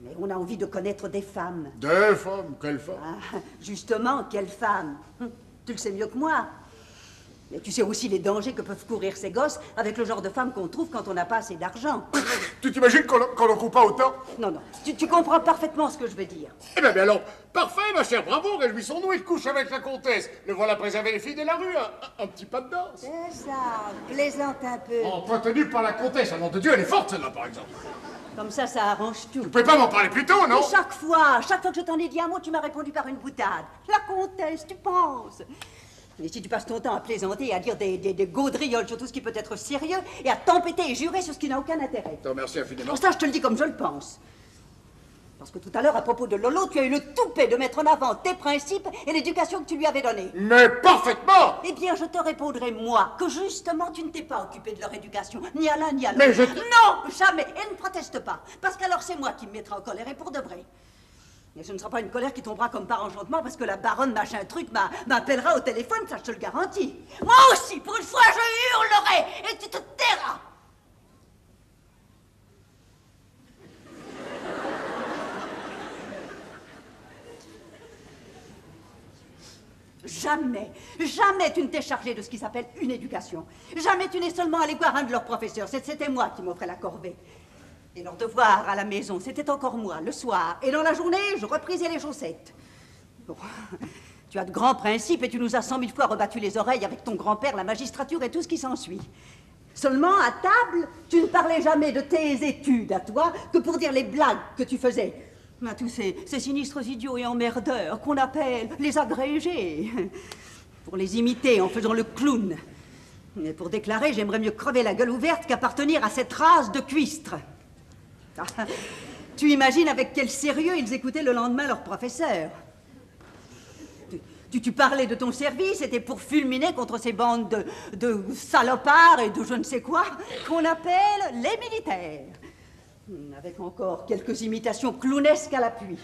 Mais on a envie de connaître des femmes. Des femmes, quelles femmes? Ah, justement, quelles femmes? Tu le sais mieux que moi. Mais tu sais aussi les dangers que peuvent courir ces gosses avec le genre de femmes qu'on trouve quand on n'a pas assez d'argent. Tu t'imagines qu'on n'en coupe pas autant? Non, non, tu comprends parfaitement ce que je veux dire. Eh bien, mais alors, parfait, ma chère, bravo, réjouissons-nous, il couche avec la comtesse. Le voilà préserver les filles de la rue, un petit pas de danse. C'est ça, plaisante un peu. Entretenu par la comtesse, à nom de Dieu, elle est forte, celle-là, par exemple. Comme ça arrange tout. Vous pouvez pas m'en parler plus tôt, non? Et chaque fois que je t'en ai dit un mot, tu m'as répondu par une boutade. La comtesse, tu penses? Et si tu passes ton temps à plaisanter et à dire des gaudrioles sur tout ce qui peut être sérieux et à t'empêter et jurer sur ce qui n'a aucun intérêt. Je te remercie infiniment. Pour ça, je te le dis comme je le pense. Parce que tout à l'heure, à propos de Lolo, tu as eu le toupet de mettre en avant tes principes et l'éducation que tu lui avais donnée. Mais parfaitement! Eh bien, je te répondrai, moi, que justement, tu ne t'es pas occupé de leur éducation, ni à l'un ni à l'autre. Mais je... Non, jamais, et ne proteste pas, parce qu'alors c'est moi qui me mettrai en colère, et pour de vrai. Et ce ne sera pas une colère qui tombera comme par enchantement parce que la baronne machin truc m'appellera au téléphone, ça je te le garantis. Moi aussi, pour une fois, je hurlerai et tu te tairas. Jamais, jamais tu ne t'es chargé de ce qui s'appelle une éducation. Jamais tu n'es seulement allé voir un de leurs professeurs. C'était moi qui m'offrais la corvée. Et leur devoir à la maison, c'était encore moi, le soir. Et dans la journée, je reprisais les chaussettes. Bon, tu as de grands principes et tu nous as 100 000 fois rebattu les oreilles avec ton grand-père, la magistrature et tout ce qui s'ensuit. Seulement, à table, tu ne parlais jamais de tes études à toi que pour dire les blagues que tu faisais. À tous ces sinistres idiots et emmerdeurs qu'on appelle les agrégés. Pour les imiter en faisant le clown. Et pour déclarer, j'aimerais mieux crever la gueule ouverte qu'appartenir à cette race de cuistres. Tu imagines avec quel sérieux ils écoutaient le lendemain leur professeur. Tu parlais de ton service, c'était pour fulminer contre ces bandes de salopards et de je ne sais quoi qu'on appelle les militaires. Avec encore quelques imitations clownesques à l'appui.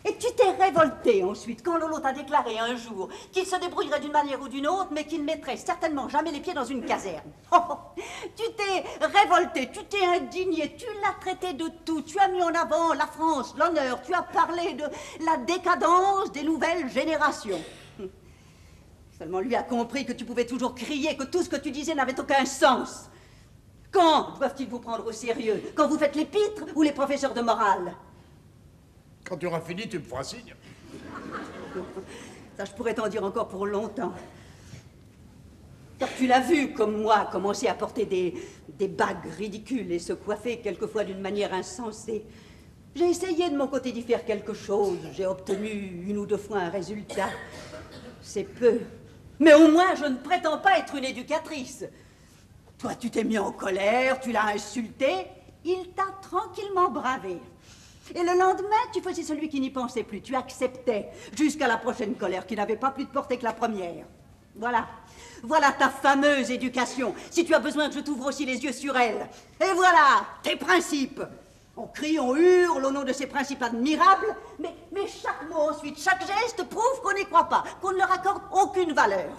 Et tu t'es révolté ensuite quand Lolo t'a déclaré un jour qu'il se débrouillerait d'une manière ou d'une autre, mais qu'il ne mettrait certainement jamais les pieds dans une caserne. Oh, tu t'es révolté, tu t'es indigné, tu l'as traité de tout, tu as mis en avant la France, l'honneur, tu as parlé de la décadence des nouvelles générations. Seulement lui a compris que tu pouvais toujours crier, que tout ce que tu disais n'avait aucun sens. Quand doivent-ils vous prendre au sérieux? Quand vous faites les pitres ou les professeurs de morale? Quand tu auras fini, tu me feras signe. Ça, je pourrais t'en dire encore pour longtemps. Car tu l'as vu, comme moi, commencer à porter des bagues ridicules et se coiffer quelquefois d'une manière insensée. J'ai essayé de mon côté d'y faire quelque chose. J'ai obtenu une ou deux fois un résultat. C'est peu. Mais au moins, je ne prétends pas être une éducatrice. Toi, tu t'es mis en colère, tu l'as insulté. Il t'a tranquillement bravé. Et le lendemain, tu faisais celui qui n'y pensait plus. Tu acceptais jusqu'à la prochaine colère qui n'avait pas plus de portée que la première. Voilà. Voilà ta fameuse éducation. Si tu as besoin que je t'ouvre aussi les yeux sur elle. Et voilà tes principes. On crie, on hurle au nom de ces principes admirables, mais chaque mot ensuite, chaque geste prouve qu'on n'y croit pas, qu'on ne leur accorde aucune valeur.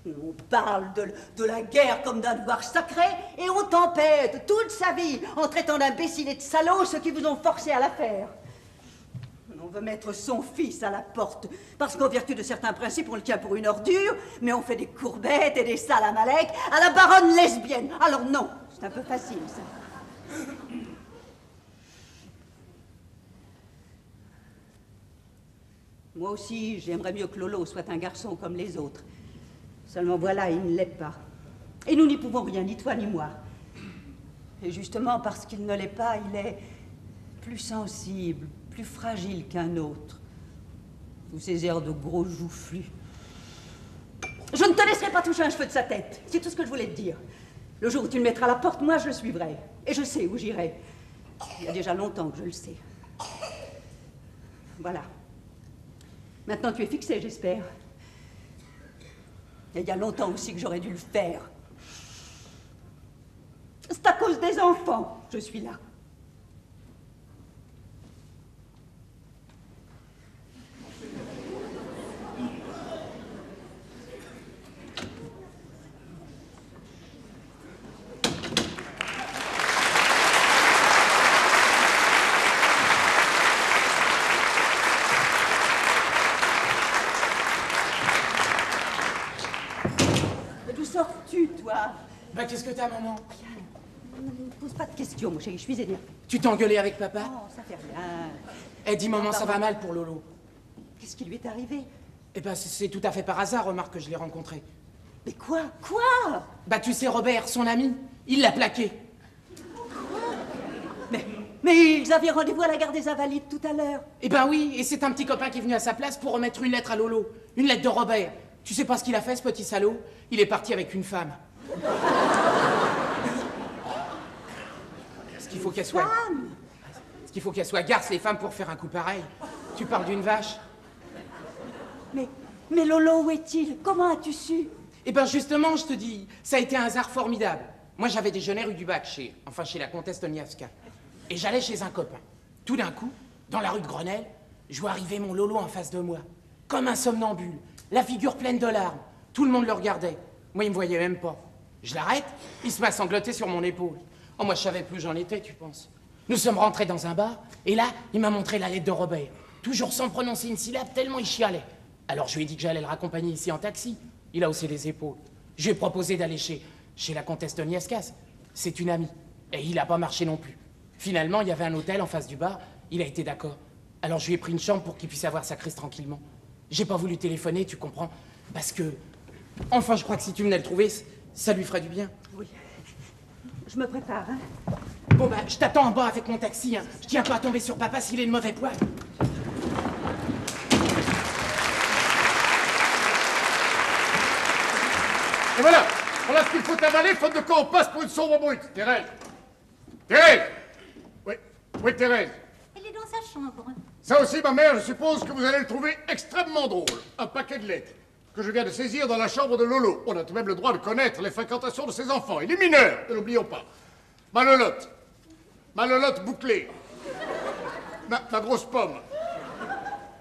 On parle de la guerre comme d'un devoir sacré et on tempête toute sa vie en traitant d'imbéciles et de salauds ceux qui vous ont forcé à la faire. On veut mettre son fils à la porte parce qu'en vertu de certains principes, on le tient pour une ordure, mais on fait des courbettes et des salamalek à la baronne lesbienne. Alors non, c'est un peu facile, ça. Moi aussi, j'aimerais mieux que Lolo soit un garçon comme les autres. Seulement voilà, il ne l'est pas. Et nous n'y pouvons rien, ni toi ni moi. Et justement, parce qu'il ne l'est pas, il est plus sensible, plus fragile qu'un autre. Tous ces airs de gros joufflus. Je ne te laisserai pas toucher un cheveu de sa tête. C'est tout ce que je voulais te dire. Le jour où tu le mettras à la porte, moi je le suivrai. Et je sais où j'irai. Il y a déjà longtemps que je le sais. Voilà. Maintenant tu es fixé, j'espère. Et il y a longtemps aussi que j'aurais dû le faire. C'est à cause des enfants, je suis là. D'où sors-tu, toi? Bah, qu'est-ce que t'as, maman? Ne me pose pas de questions, mon chéri, je suis énervée. Tu t'es engueulé avec papa? Non, ça fait rien. Eh, dis, maman, ça va mal pour Lolo. Qu'est-ce qui lui est arrivé? Eh ben, c'est tout à fait par hasard, remarque, que je l'ai rencontré. Mais quoi? Quoi? Bah, tu sais, Robert, son ami, il l'a plaqué. Mais ils avaient rendez-vous à la gare des Invalides tout à l'heure. Eh ben oui, et c'est un petit copain qui est venu à sa place pour remettre une lettre à Lolo. Une lettre de Robert. Tu sais pas ce qu'il a fait, ce petit salaud? Il est parti avec une femme. Ce qu'il faut qu'elle soit... Femme? Ce qu'il faut qu'elle soit garce, les femmes, pour faire un coup pareil. Tu parles d'une vache? Mais Lolo, où est-il? Comment as-tu su? Eh ben justement, je te dis, ça a été un hasard formidable. Moi, j'avais déjeuné rue du Bac, chez la comtesse Toniavska. Et j'allais chez un copain. Tout d'un coup, dans la rue de Grenelle, je vois arriver mon Lolo en face de moi. Comme un somnambule, la figure pleine de larmes. Tout le monde le regardait. Moi, il me voyait même pas. Je l'arrête, il se met à sangloter sur mon épaule. Oh, moi, je savais plus où j'en étais, tu penses. Nous sommes rentrés dans un bar, et là, il m'a montré la lettre de Robert. Toujours sans prononcer une syllabe, tellement il chialait. Alors, je lui ai dit que j'allais le raccompagner ici en taxi. Il a haussé les épaules. Je lui ai proposé d'aller chez la comtesse Toniaskas. C'est une amie. Et il a pas marché non plus. Finalement, il y avait un hôtel en face du bar. Il a été d'accord. Alors, je lui ai pris une chambre pour qu'il puisse avoir sa crise tranquillement. J'ai pas voulu téléphoner, tu comprends? Parce que... Enfin, je crois que si tu venais le trouver, ça lui ferait du bien. Oui. Je me prépare, hein. Bon, bah, je t'attends en bas avec mon taxi, hein. Je tiens pas à tomber sur papa s'il est de mauvais poil. Et voilà ce qu'il faut avaler, faute de quoi on passe pour une sombre brute. Thérèse! Thérèse! Oui, Thérèse. Elle est dans sa chambre. Ça aussi, ma mère, je suppose que vous allez le trouver extrêmement drôle. Un paquet de lettres que je viens de saisir dans la chambre de Lolo. On a tout de même le droit de connaître les fréquentations de ses enfants. Il est mineur, ne l'oublions pas. Ma Lolotte bouclée. Ma grosse pomme.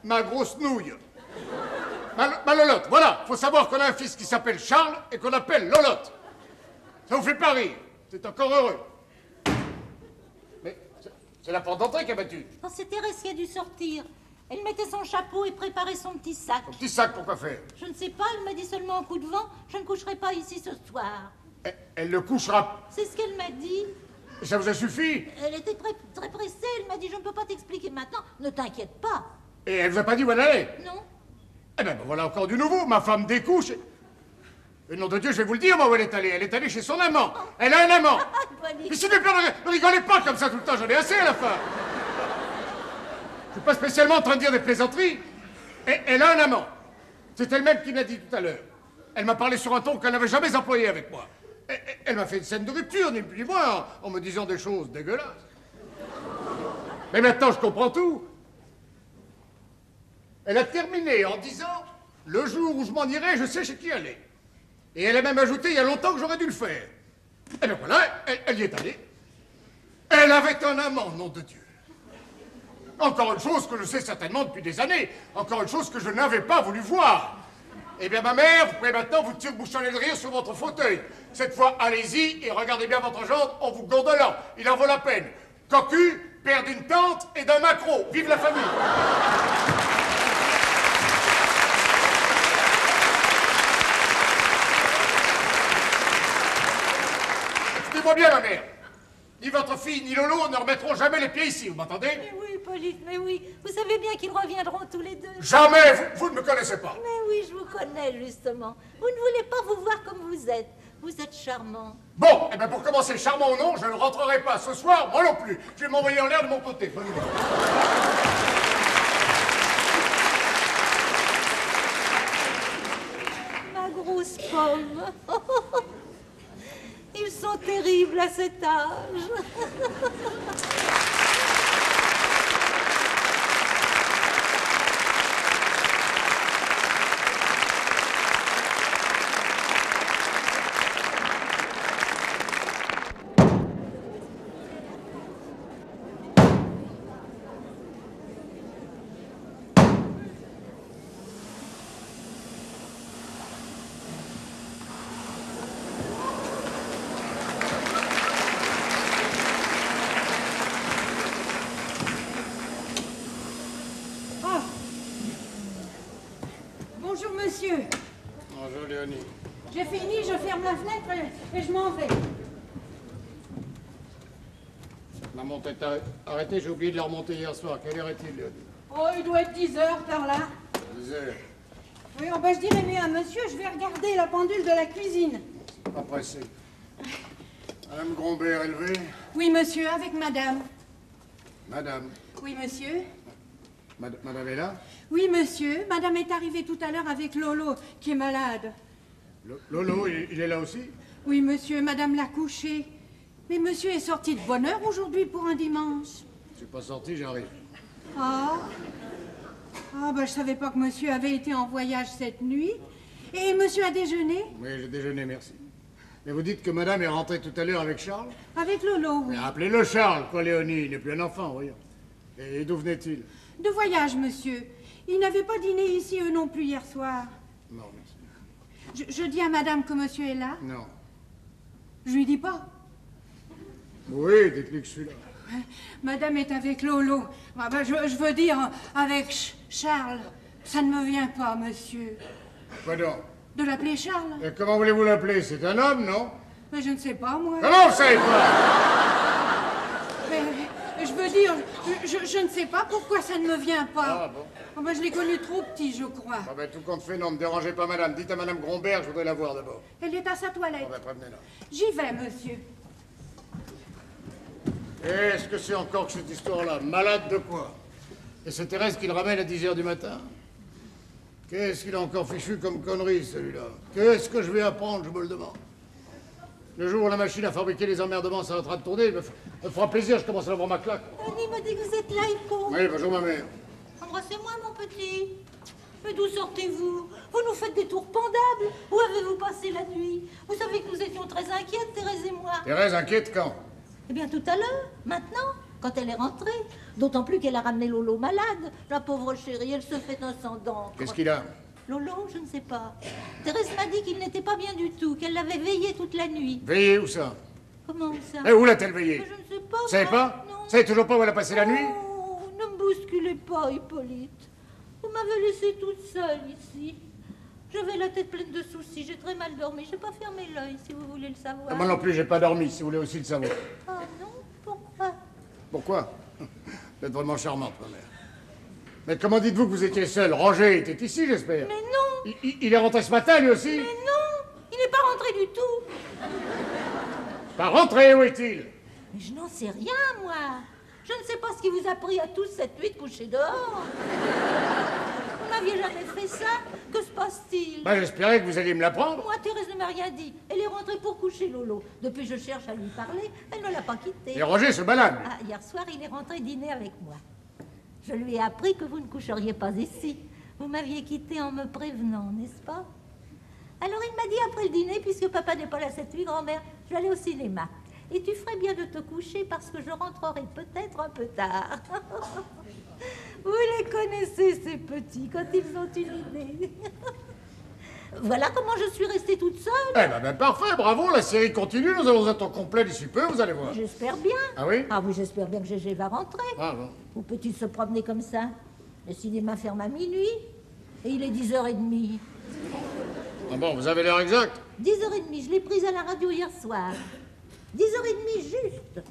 Ma grosse nouille. Ma Lolotte, voilà. Faut savoir qu'on a un fils qui s'appelle Charles et qu'on appelle Lolotte. Ça vous fait pas rire? C'est encore heureux. Mais c'est la porte d'entrée qui a battu. Oh, c'est Thérèse qui a dû sortir. Elle mettait son chapeau et préparait son petit sac. Un petit sac, pourquoi faire? Je ne sais pas, elle m'a dit seulement un coup de vent. Je ne coucherai pas ici ce soir. Elle le couchera. C'est ce qu'elle m'a dit. Ça vous a suffi? Elle était très pressée. Elle m'a dit, je ne peux pas t'expliquer maintenant. Ne t'inquiète pas. Et elle vous a pas dit où elle allait? Non. Eh ben voilà encore du nouveau. Ma femme découche. Et nom de Dieu, je vais vous le dire, moi, où elle est allée. Elle est allée chez son amant. Elle a un amant. Bonnie. Mais s'il vous plaît, ne rigolez pas comme ça tout le temps. J'en ai assez à la fin. Je suis pas spécialement en train de dire des plaisanteries. Et elle a un amant. C'est elle-même qui me l'a dit tout à l'heure. Elle m'a parlé sur un ton qu'elle n'avait jamais employé avec moi. Elle m'a fait une scène de rupture, ni plus ni moins, en me disant des choses dégueulasses. Mais maintenant, je comprends tout. Elle a terminé en disant « Le jour où je m'en irai, je sais chez qui aller. » Et elle a même ajouté « Il y a longtemps que j'aurais dû le faire. » Et bien voilà, elle y est allée. Elle avait un amant, nom de Dieu. Encore une chose que je sais certainement depuis des années. Encore une chose que je n'avais pas voulu voir. Eh bien, ma mère, vous pouvez maintenant vous tire-bouchonner de rire sur votre fauteuil. Cette fois, allez-y et regardez bien votre gendre en vous gondolant. Il en vaut la peine. Cocu, père d'une tante et d'un macro. Vive la famille! Écoutez-moi bien, ma mère. Ni votre fille, ni Lolo ne remettront jamais les pieds ici, vous m'entendez? Mais oui, Pauline, mais oui. Vous savez bien qu'ils reviendront tous les deux. Jamais! Vous ne me connaissez pas. Mais oui, je vous connais, justement. Vous ne voulez pas vous voir comme vous êtes. Vous êtes charmant. Bon, eh bien pour commencer, charmant ou non, je ne rentrerai pas ce soir, moi non plus. Je vais m'envoyer en l'air de mon côté. Bonne nuit. Ma grosse pomme. Ils sont terribles à cet âge. Bonjour, Léonie. J'ai fini, je ferme la fenêtre et je m'en vais. La montée est arrêtée, j'ai oublié de la remonter hier soir. Quelle heure est-il, Léonie? Oh, il doit être 10 heures par là. 10 heures. Oui, oh, ben, je dirais mieux à monsieur, je vais regarder la pendule de la cuisine. Pas pressé. Madame Grombert élevée. Oui, monsieur, avec madame. Madame. Oui, monsieur. Madame est là? Oui, monsieur. Madame est arrivée tout à l'heure avec Lolo, qui est malade. Lolo, il est là aussi? Oui, monsieur, madame l'a couché. Mais monsieur est sorti de bonne heure aujourd'hui pour un dimanche. Je suis pas sorti, j'arrive. Ah. Ah, ben, je savais pas que monsieur avait été en voyage cette nuit. Et monsieur a déjeuné? Oui, j'ai déjeuné, merci. Mais vous dites que madame est rentrée tout à l'heure avec Charles? Avec Lolo, oui. Mais appelez-le Charles, quoi, Léonie. Il n'est plus un enfant, voyons. Et d'où venait-il? De voyage, monsieur. Ils n'avaient pas dîné ici, eux non plus, hier soir. Non, merci. Je dis à madame que monsieur est là. Non. Je lui dis pas. Oui, dites-lui que je suis là. Madame est avec Lolo. Ah ben, je veux dire, avec Charles. Ça ne me vient pas, monsieur. Quoi donc? De l'appeler Charles? Et comment voulez-vous l'appeler? C'est un homme, non? Mais je ne sais pas, moi. Comment vous savez pas? Mais, je veux dire, je ne sais pas pourquoi ça ne me vient pas. Ah bon? Ah ben, je l'ai connu trop petit, je crois. Ah ben, tout compte fait, non, ne dérangez pas madame. Dites à madame Grombert, je voudrais la voir d'abord. Elle est à sa toilette. Bon ben, prévenez-la. J'y vais, monsieur. Est-ce que c'est encore que cette histoire-là? Malade de quoi? Et c'est Thérèse qui le ramène à 10 h du matin? Qu'est-ce qu'il a encore fichu comme connerie, celui-là? Qu'est-ce que je vais apprendre, je me le demande? Le jour où la machine à fabriquer les emmerdements s'arrêtera de tourner, me fera plaisir, je commence à avoir ma claque. Annie me dit que vous êtes là, Hippo. Oui, bonjour ma mère. Embrassez-moi, mon petit. Mais d'où sortez-vous? Vous nous faites des tours pendables. Où avez-vous passé la nuit? Vous savez que nous étions très inquiètes, Thérèse et moi. Thérèse, inquiète quand? Eh bien, tout à l'heure, maintenant, quand elle est rentrée. D'autant plus qu'elle a ramené Lolo malade. La pauvre chérie, elle se fait un sang d'encre. Qu'est-ce qu'il a? Lolo, je ne sais pas. Thérèse m'a dit qu'il n'était pas bien du tout, qu'elle l'avait veillé toute la nuit. Veillé, où ça? Comment ça? Et où l'a-t-elle veillé? Mais je ne sais pas. Vous savez moi. pas? Non. Vous savez toujours pas où elle a passé la nuit? Oh, ne me bousculez pas, Hippolyte. Vous m'avez laissée toute seule ici. J'avais la tête pleine de soucis, j'ai très mal dormi. J'ai pas fermé l'œil, si vous voulez le savoir. Ah, moi non plus, j'ai pas dormi, si vous voulez aussi le savoir. Ah non, pourquoi? Pourquoi? Vous êtes vraiment charmante, ma mère. Mais comment dites-vous que vous étiez seul? Roger était ici, j'espère. Mais non, Il est rentré ce matin, lui aussi? mais non, il n'est pas rentré du tout. Pas rentré, où est-il? Mais je n'en sais rien, moi. Je ne sais pas ce qui vous a pris à tous cette nuit de coucher dehors. Vous n'aviez jamais fait ça. Que se passe-t-il? Ben, j'espérais que vous alliez me l'apprendre. Moi, Thérèse ne m'a rien dit. Elle est rentrée pour coucher Lolo. Depuis, je cherche à lui parler. Elle ne l'a pas quitté. Et Roger se balade. Ah, hier soir, il est rentré dîner avec moi. Je lui ai appris que vous ne coucheriez pas ici. Vous m'aviez quitté en me prévenant, n'est-ce pas? Alors il m'a dit après le dîner, puisque papa n'est pas là cette nuit, grand-mère, je vais aller au cinéma. Et tu ferais bien de te coucher parce que je rentrerai peut-être un peu tard. Vous les connaissez, ces petits, quand ils ont une idée. Voilà comment je suis restée toute seule. Eh ben, parfait, bravo, la série continue, nous allons être au complet d'ici peu, vous allez voir. J'espère bien. Ah oui? Ah oui, j'espère bien que Gégé va rentrer. Ah bon. Où peut-il se promener comme ça? Le cinéma ferme à minuit. Et il est 10h30. Ah bon, vous avez l'heure exacte? 10h30, je l'ai prise à la radio hier soir. 10h30 juste.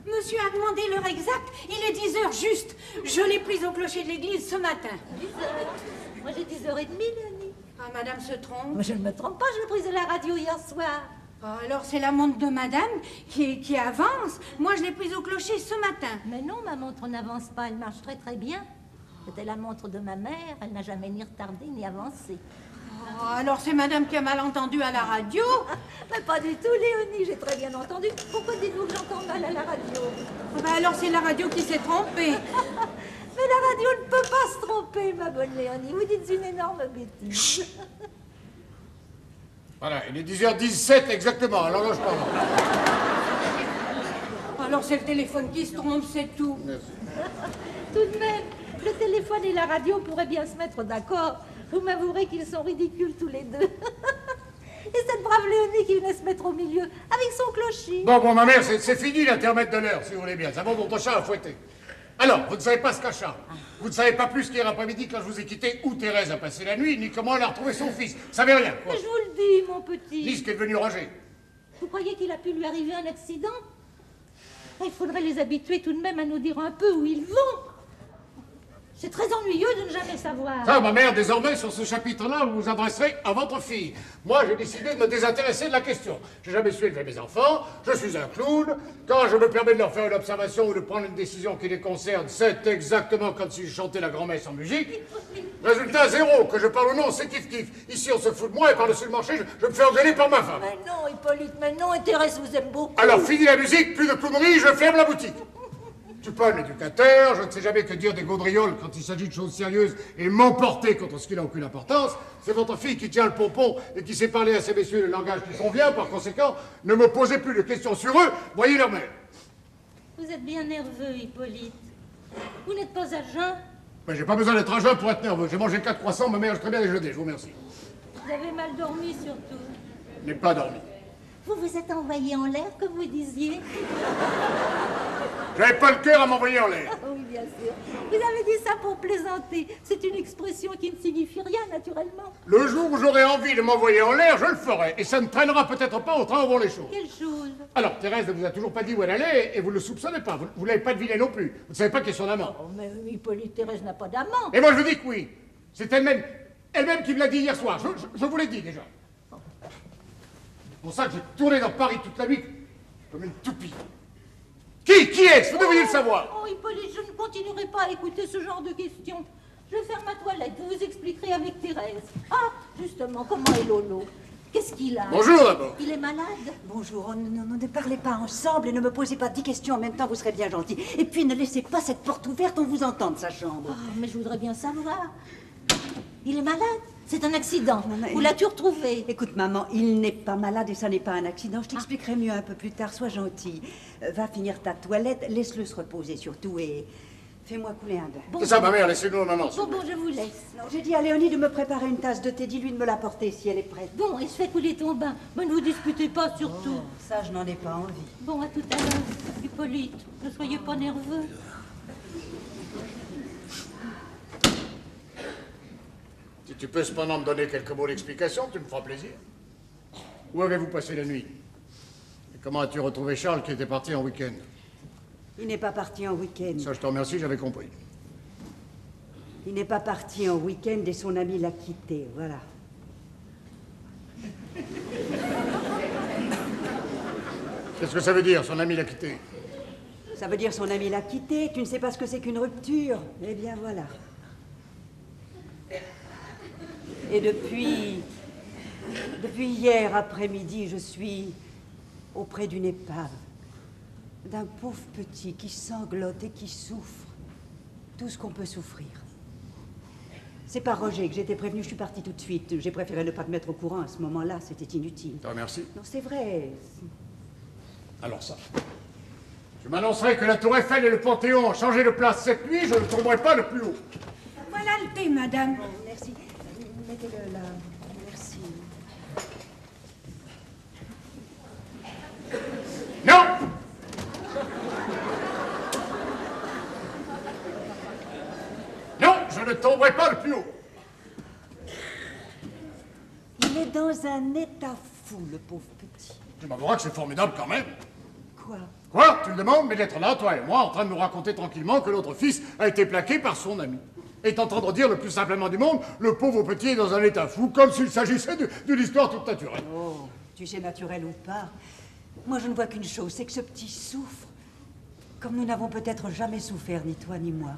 Monsieur a demandé l'heure exacte, il est 10 heures juste. Je l'ai prise au clocher de l'église ce matin. 10h. Moi j'ai 10h30, Léonie. Ah, madame se trompe. Moi je ne me trompe pas, je l'ai prise à la radio hier soir. Ah, alors c'est la montre de madame qui avance. Moi, je l'ai prise au clocher ce matin. Mais non, ma montre n'avance pas, elle marche très très bien. C'était la montre de ma mère, elle n'a jamais ni retardé ni avancé. Ah, alors c'est madame qui a mal entendu à la radio. Mais pas du tout, Léonie, j'ai très bien entendu. Pourquoi dites-vous que j'entends mal à la radio? Ah, bah, alors c'est la radio qui s'est trompée. Mais la radio ne peut pas se tromper, ma bonne Léonie. Vous dites une énorme bêtise. Voilà, il est 10h17 exactement, alors là je parle. Alors c'est le téléphone qui se trompe, c'est tout. Merci. Tout de même, le téléphone et la radio pourraient bien se mettre d'accord. Vous m'avouerez qu'ils sont ridicules tous les deux. Et cette brave Léonie qui venait se mettre au milieu, avec son clocher. Bon, ma mère, c'est fini l'intermède de l'heure, si vous voulez bien. Ça va, mon chat à fouetter. Alors, vous ne savez pas ce qu'a Charles? Vous ne savez pas plus qu'hier après-midi quand je vous ai quitté où Thérèse a passé la nuit, ni comment elle a retrouvé son fils. Vous savez rien, quoi. Mais je vous le dis, mon petit. Ni ce qui est devenu Roger. Vous croyez qu'il a pu lui arriver un accident? Il faudrait les habituer tout de même à nous dire un peu où ils vont. C'est très ennuyeux de ne jamais savoir. Ça, ma mère, désormais, sur ce chapitre-là, vous vous adresserez à votre fille. Moi, j'ai décidé de me désintéresser de la question. J'ai jamais su élever mes enfants, je suis un clown. Quand je me permets de leur faire une observation ou de prendre une décision qui les concerne, c'est exactement comme si je chantais la grand-messe en musique. Résultat, zéro. Que je parle ou non, c'est kiff-kiff. Ici, on se fout de moi et par-dessus le marché, je me fais engueuler par ma femme. Mais non, Hippolyte, mais non, et Thérèse vous aime beaucoup. Alors, fini la musique, plus de clownerie, je ferme la boutique. Je suis pas un éducateur, je ne sais jamais que dire des gaudrioles quand il s'agit de choses sérieuses et m'emporter contre ce qui n'a aucune importance. C'est votre fille qui tient le pompon et qui sait parler à ces messieurs le langage qui convient. Par conséquent, ne me posez plus de questions sur eux, voyez leur mère. Vous êtes bien nerveux, Hippolyte. Vous n'êtes pas à jeun. Mais j'ai pas besoin d'être un jeune pour être nerveux. J'ai mangé 4 croissants, ma mère a très bien déjeuné, je vous remercie. Vous avez mal dormi, surtout. Je n'ai pas dormi. Vous vous êtes envoyé en l'air, comme vous disiez. J'avais pas le cœur à m'envoyer en l'air. Oui, bien sûr. Vous avez dit ça pour plaisanter. C'est une expression qui ne signifie rien, naturellement. Le jour où j'aurai envie de m'envoyer en l'air, je le ferai. Et ça ne traînera peut-être pas au train où vont les choses. Quelle chose? Alors, Thérèse ne vous a toujours pas dit où elle allait et vous ne le soupçonnez pas. Vous ne l'avez pas deviné non plus. Vous ne savez pas qui est son amant. Oh, mais Hippolyte, Thérèse n'a pas d'amant. Et moi, je vous dis que oui. C'est elle-même qui me l'a dit hier soir. Je vous l'ai dit déjà. C'est pour ça que j'ai tourné dans Paris toute la nuit comme une toupie. Qui est-ce? Vous devriez le savoir. Oh, Hippolyte, je ne continuerai pas à écouter ce genre de questions. Je vais faire ma toilette, vous vous expliquerez avec Thérèse. Ah, justement, comment est Lolo? Qu'est-ce qu'il a? Bonjour d'abord. Il est malade? Bonjour, ne parlez pas ensemble et ne me posez pas 10 questions en même temps, vous serez bien gentil. Et puis ne laissez pas cette porte ouverte, on vous entend de sa chambre. Oh, mais je voudrais bien savoir. Il est malade? C'est un accident. Non, mais- Où l'as-tu retrouvé? Écoute, maman, il n'est pas malade et ça n'est pas un accident. Je t'expliquerai mieux un peu plus tard, sois gentille. Va finir ta toilette, laisse-le se reposer surtout et fais-moi couler un bain. Bon, C'est ça, ma mère, laissez-nous maman. bon, je vous laisse. Non, j'ai dit à Léonie de me préparer une tasse de thé, dis-lui de me l'apporter si elle est prête. Bon, et je fais couler ton bain. Mais ne vous disputez pas, surtout. Oh, ça, je n'en ai pas envie. Bon, à tout à l'heure. Hippolyte, ne soyez pas nerveux. Si tu peux cependant me donner quelques mots d'explication, tu me feras plaisir. Où avez-vous passé la nuit? Et comment as-tu retrouvé Charles qui était parti en week-end? Il n'est pas parti en week-end. Ça, je te remercie, j'avais compris. Il n'est pas parti en week-end et son ami l'a quitté, voilà. Qu'est-ce que ça veut dire, son ami l'a quitté? Ça veut dire son ami l'a quitté, tu ne sais pas ce que c'est qu'une rupture. Eh bien voilà. Et depuis hier après-midi, je suis auprès d'une épave, d'un pauvre petit qui sanglote et qui souffre. Tout ce qu'on peut souffrir. C'est pas Roger que j'étais prévenue, je suis partie tout de suite. J'ai préféré ne pas te mettre au courant à ce moment-là, c'était inutile. Je te remercie. Non, c'est vrai. Alors ça. Je m'annoncerai que la tour Eiffel et le Panthéon ont changé de place cette nuit, je ne tomberai pas le plus haut. Voilà le thé, madame. Bon, merci. Mettez-le là. Merci. Non! Non, je ne tomberai pas le plus haut. Il est dans un état fou, le pauvre petit. Tu m'avoueras que c'est formidable quand même. Quoi? Quoi? Tu le demandes? Mais d'être là, toi et moi, en train de nous raconter tranquillement que l'autre fils a été plaqué par son ami. Et t'entendre dire le plus simplement du monde, le pauvre petit est dans un état fou, comme s'il s'agissait d'une histoire toute naturelle. Oh, tu sais, naturel ou pas, moi je ne vois qu'une chose, c'est que ce petit souffre comme nous n'avons peut-être jamais souffert, ni toi ni moi.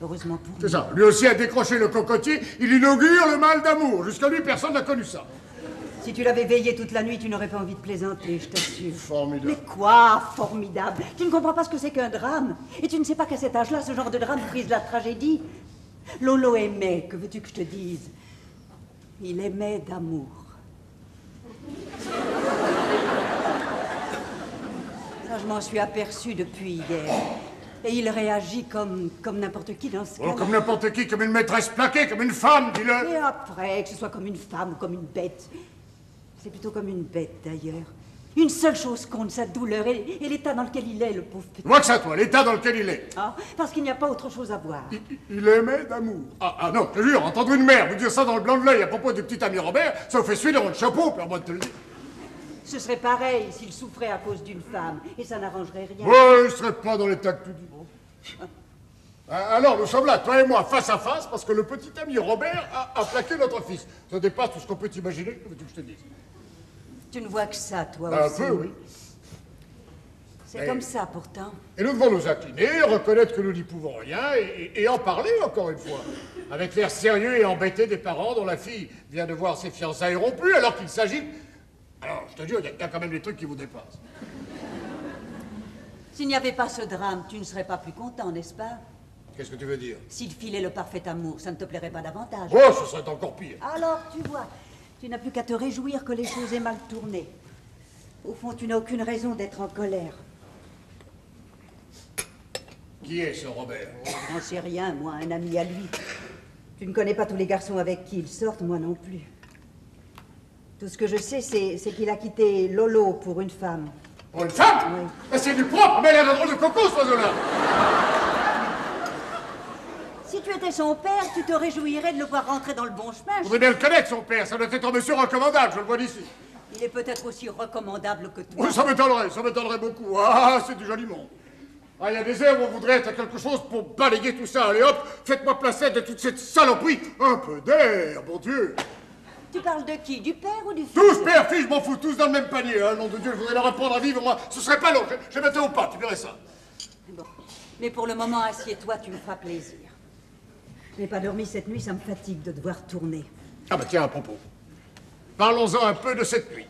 Heureusement pour nous. C'est ça. Lui aussi a décroché le cocotier, il inaugure le mal d'amour. Jusqu'à lui, personne n'a connu ça. Si tu l'avais veillé toute la nuit, tu n'aurais pas envie de plaisanter, je t'assure. Formidable. Mais quoi, formidable? Tu ne comprends pas ce que c'est qu'un drame. Et tu ne sais pas qu'à cet âge-là, ce genre de drame brise la tragédie. Lolo aimait, que veux-tu que je te dise? Il aimait d'amour. Ça, je m'en suis aperçue depuis hier. Et il réagit comme n'importe qui dans ce cas-là. Oh, comme n'importe qui, comme une maîtresse plaquée, comme une femme, dis-le. Et après, que ce soit comme une femme ou comme une bête. C'est plutôt comme une bête, d'ailleurs. Une seule chose compte, sa douleur et l'état dans lequel il est, le pauvre petit. Vois que ça, toi, l'état dans lequel il est. Ah, parce qu'il n'y a pas autre chose à voir. Il aimait d'amour. Ah non, je te jure, entendre une mère vous dire ça dans le blanc de l'œil à propos du petit ami Robert, ça vous fait suer dans le chapeau, permets de te le dire. Ce serait pareil s'il souffrait à cause d'une femme, et ça n'arrangerait rien. Ouais, je serais pas dans l'état que tu dis. Alors, nous sommes là, toi et moi, face à face, parce que le petit ami Robert a plaqué notre fils. Ça dépasse tout ce qu'on peut imaginer, que veux-tu que je te dise? Tu ne vois que ça, toi Un aussi. peu, oui. C'est comme ça, pourtant. Et nous devons nous incliner, reconnaître que nous n'y pouvons rien, et en parler, encore une fois. Avec l'air sérieux et embêté des parents dont la fille vient de voir ses fiançailles rompues, alors qu'il s'agit... Alors, je te dis, il y a quand même des trucs qui vous dépassent. S'il n'y avait pas ce drame, tu ne serais pas plus content, n'est-ce pas? Qu'est-ce que tu veux dire? S'il filait le parfait amour, ça ne te plairait pas davantage? Oh, ce serait encore pire. Alors, tu vois, tu n'as plus qu'à te réjouir que les choses aient mal tourné. Au fond, tu n'as aucune raison d'être en colère. Qui est ce Robert? Je n'en sais rien, moi, un ami à lui. Tu ne connais pas tous les garçons avec qui ils sortent, moi non plus. Tout ce que je sais, c'est qu'il a quitté Lolo pour une femme. Pour une femme? Oui. Ben, c'est du propre, mais elle a un drôle de coco, ce oiseau-là. Si tu étais son père, tu te réjouirais de le voir rentrer dans le bon chemin. Vous devez bien le connaître, son père. Ça doit être un monsieur recommandable, je le vois d'ici. Il est peut-être aussi recommandable que toi. Oui, ça m'étonnerait beaucoup. Ah, c'est du joli monde. Ah, il y a des heures où on voudrait être quelque chose pour balayer tout ça. Allez hop, faites-moi placer de toute cette saloperie. Un peu d'air, bon Dieu. Tu parles de qui? Du père ou du fils? Tous, père, fils, je m'en fous, tous dans le même panier. Hein. Nom de Dieu, je voudrais leur apprendre à vivre, moi. Ce serait pas long. Je mettais au pas, tu verrais ça. Bon. Mais pour le moment, assieds-toi, tu me feras plaisir. Je n'ai pas dormi cette nuit, ça me fatigue de devoir tourner. Ah bah tiens, à propos. Parlons-en un peu de cette nuit.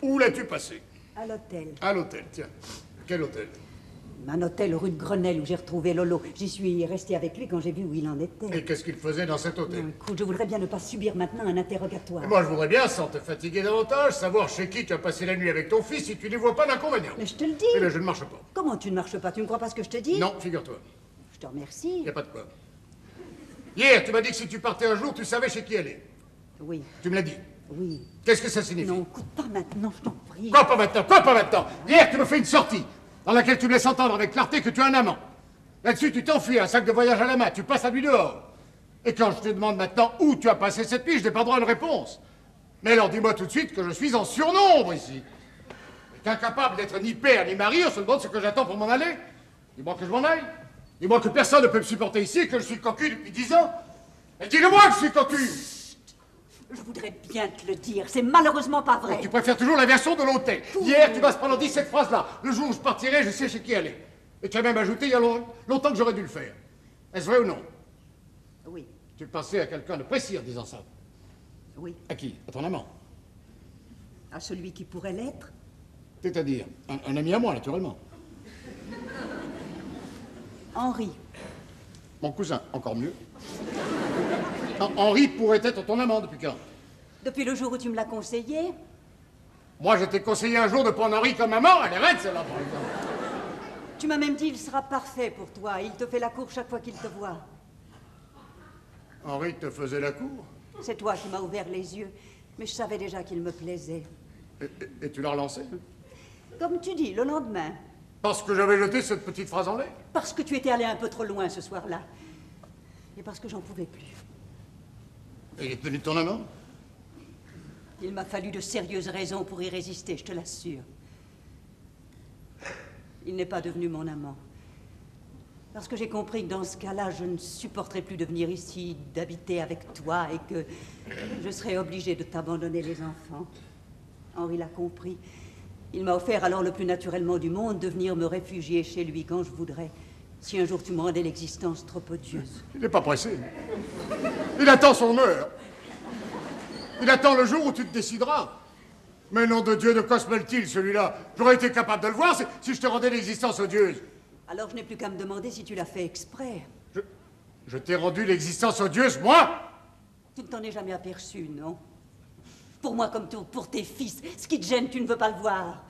Où l'as-tu passée? À l'hôtel. À l'hôtel, tiens. Quel hôtel? Un hôtel rue de Grenelle où j'ai retrouvé Lolo. J'y suis restée avec lui quand j'ai vu où il en était. Et qu'est-ce qu'il faisait dans cet hôtel? Écoute, je voudrais bien ne pas subir maintenant un interrogatoire. Et moi, je voudrais bien, sans te fatiguer davantage, savoir chez qui tu as passé la nuit avec ton fils si tu n'y vois pas d'inconvénient. Mais je te le dis. Mais là, je ne marche pas. Comment tu ne marches pas? Tu ne crois pas ce que je te dis? Non, figure-toi. Je te remercie. Il n'y a pas de quoi. Hier, tu m'as dit que si tu partais un jour, tu savais chez qui aller. Oui, Tu me l'as dit. oui. Qu'est-ce que ça signifie? Non, écoute, pas maintenant, je t'en prie. Quoi pas maintenant? Quoi pas maintenant? Hier, tu me fais une sortie dans laquelle tu me laisses entendre avec clarté que tu as un amant. Là-dessus, tu t'enfuis, un sac de voyage à la main, tu passes la nuit dehors. Et quand je te demande maintenant où tu as passé cette nuit, je n'ai pas droit à une réponse. Mais alors dis-moi tout de suite que je suis en surnombre ici. Et qu'incapable d'être ni père ni mari, on se demande ce que j'attends pour m'en aller. Dis-moi que je m'en aille. Dis-moi que personne ne peut me supporter ici, que je suis cocu depuis 10 ans. Et dis-le-moi que je suis cocu. Je voudrais bien te le dire, c'est malheureusement pas vrai. Tu préfères toujours la version de l'hôtel. Hier, tu m'as cependant dit cette phrase-là. Le jour où je partirai, je sais chez qui aller. Et tu as même ajouté il y a longtemps que j'aurais dû le faire. Est-ce vrai ou non? Oui, Tu pensais à quelqu'un de précis en disant ça. oui. À qui? À ton amant. À celui qui pourrait l'être. C'est-à-dire un ami à moi, naturellement. Henri. Mon cousin, encore mieux. Henri pourrait être ton amant depuis quand? Depuis le jour où tu me l'as conseillé, Moi, je t'ai conseillé un jour de prendre Henri comme amant. Elle est raide, celle-là, par exemple. tu m'as même dit il sera parfait pour toi. Il te fait la cour chaque fois qu'il te voit. Henri te faisait la cour? C'est toi qui m'as ouvert les yeux, mais je savais déjà qu'il me plaisait. Et tu l'as relancé? Comme tu dis, le lendemain. Parce que j'avais jeté cette petite phrase en l'air? Parce que tu étais allé un peu trop loin ce soir-là. Et parce que j'en pouvais plus. Et il est devenu ton amant? Il m'a fallu de sérieuses raisons pour y résister, je te l'assure. Il n'est pas devenu mon amant. Parce que j'ai compris que dans ce cas-là, je ne supporterais plus de venir ici, d'habiter avec toi, et que je serais obligée de t'abandonner les enfants. Henri l'a compris. Il m'a offert alors le plus naturellement du monde de venir me réfugier chez lui quand je voudrais, si un jour tu me rendais l'existence trop odieuse. Il n'est pas pressé. Il attend son heure. Il attend le jour où tu te décideras. Mais nom de Dieu, de quoi se mêle-t-il, celui-là? J'aurais été capable de le voir si je te rendais l'existence odieuse. Alors je n'ai plus qu'à me demander si tu l'as fait exprès. Je t'ai rendu l'existence odieuse, moi? Tu ne t'en es jamais aperçu, non? Pour moi comme pour tes fils, ce qui te gêne, tu ne veux pas le voir.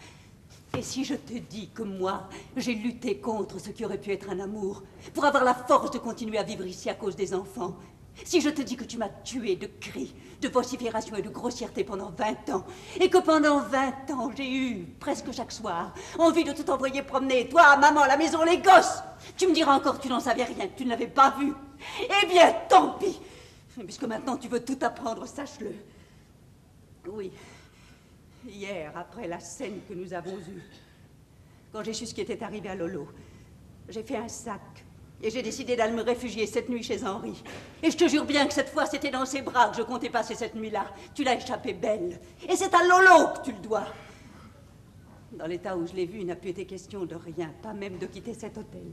Et si je te dis que moi, j'ai lutté contre ce qui aurait pu être un amour, pour avoir la force de continuer à vivre ici à cause des enfants, Si je te dis que tu m'as tué de cris, de vociférations et de grossièreté pendant 20 ans, et que pendant 20 ans, j'ai eu, presque chaque soir, envie de tout envoyer promener, toi, maman, la maison, les gosses, tu me diras encore que tu n'en savais rien, que tu ne l'avais pas vu. Eh bien, tant pis. Puisque maintenant tu veux tout apprendre, sache-le. Oui. Hier, après la scène que nous avons eue, quand j'ai su ce qui était arrivé à Lolo, j'ai fait un sac. Et j'ai décidé d'aller me réfugier cette nuit chez Henri. Et je te jure bien que cette fois, c'était dans ses bras que je comptais passer cette nuit-là. Tu l'as échappé belle. Et c'est à Lolo que tu le dois. Dans l'état où je l'ai vu, il n'a plus été question de rien, pas même de quitter cet hôtel.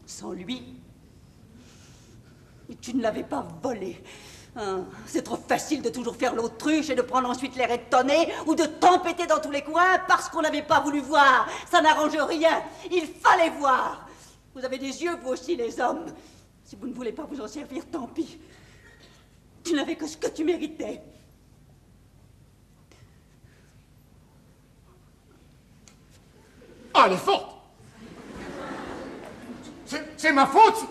Sans lui, tu ne l'avais pas volé. Hein, c'est trop facile de toujours faire l'autruche et de prendre ensuite l'air étonné ou de tempêter dans tous les coins parce qu'on n'avait pas voulu voir. Ça n'arrange rien. Il fallait voir. Vous avez des yeux, vous aussi, les hommes. Si vous ne voulez pas vous en servir, tant pis. Tu n'avais que ce que tu méritais. Ah, elle est forte. C'est ma faute.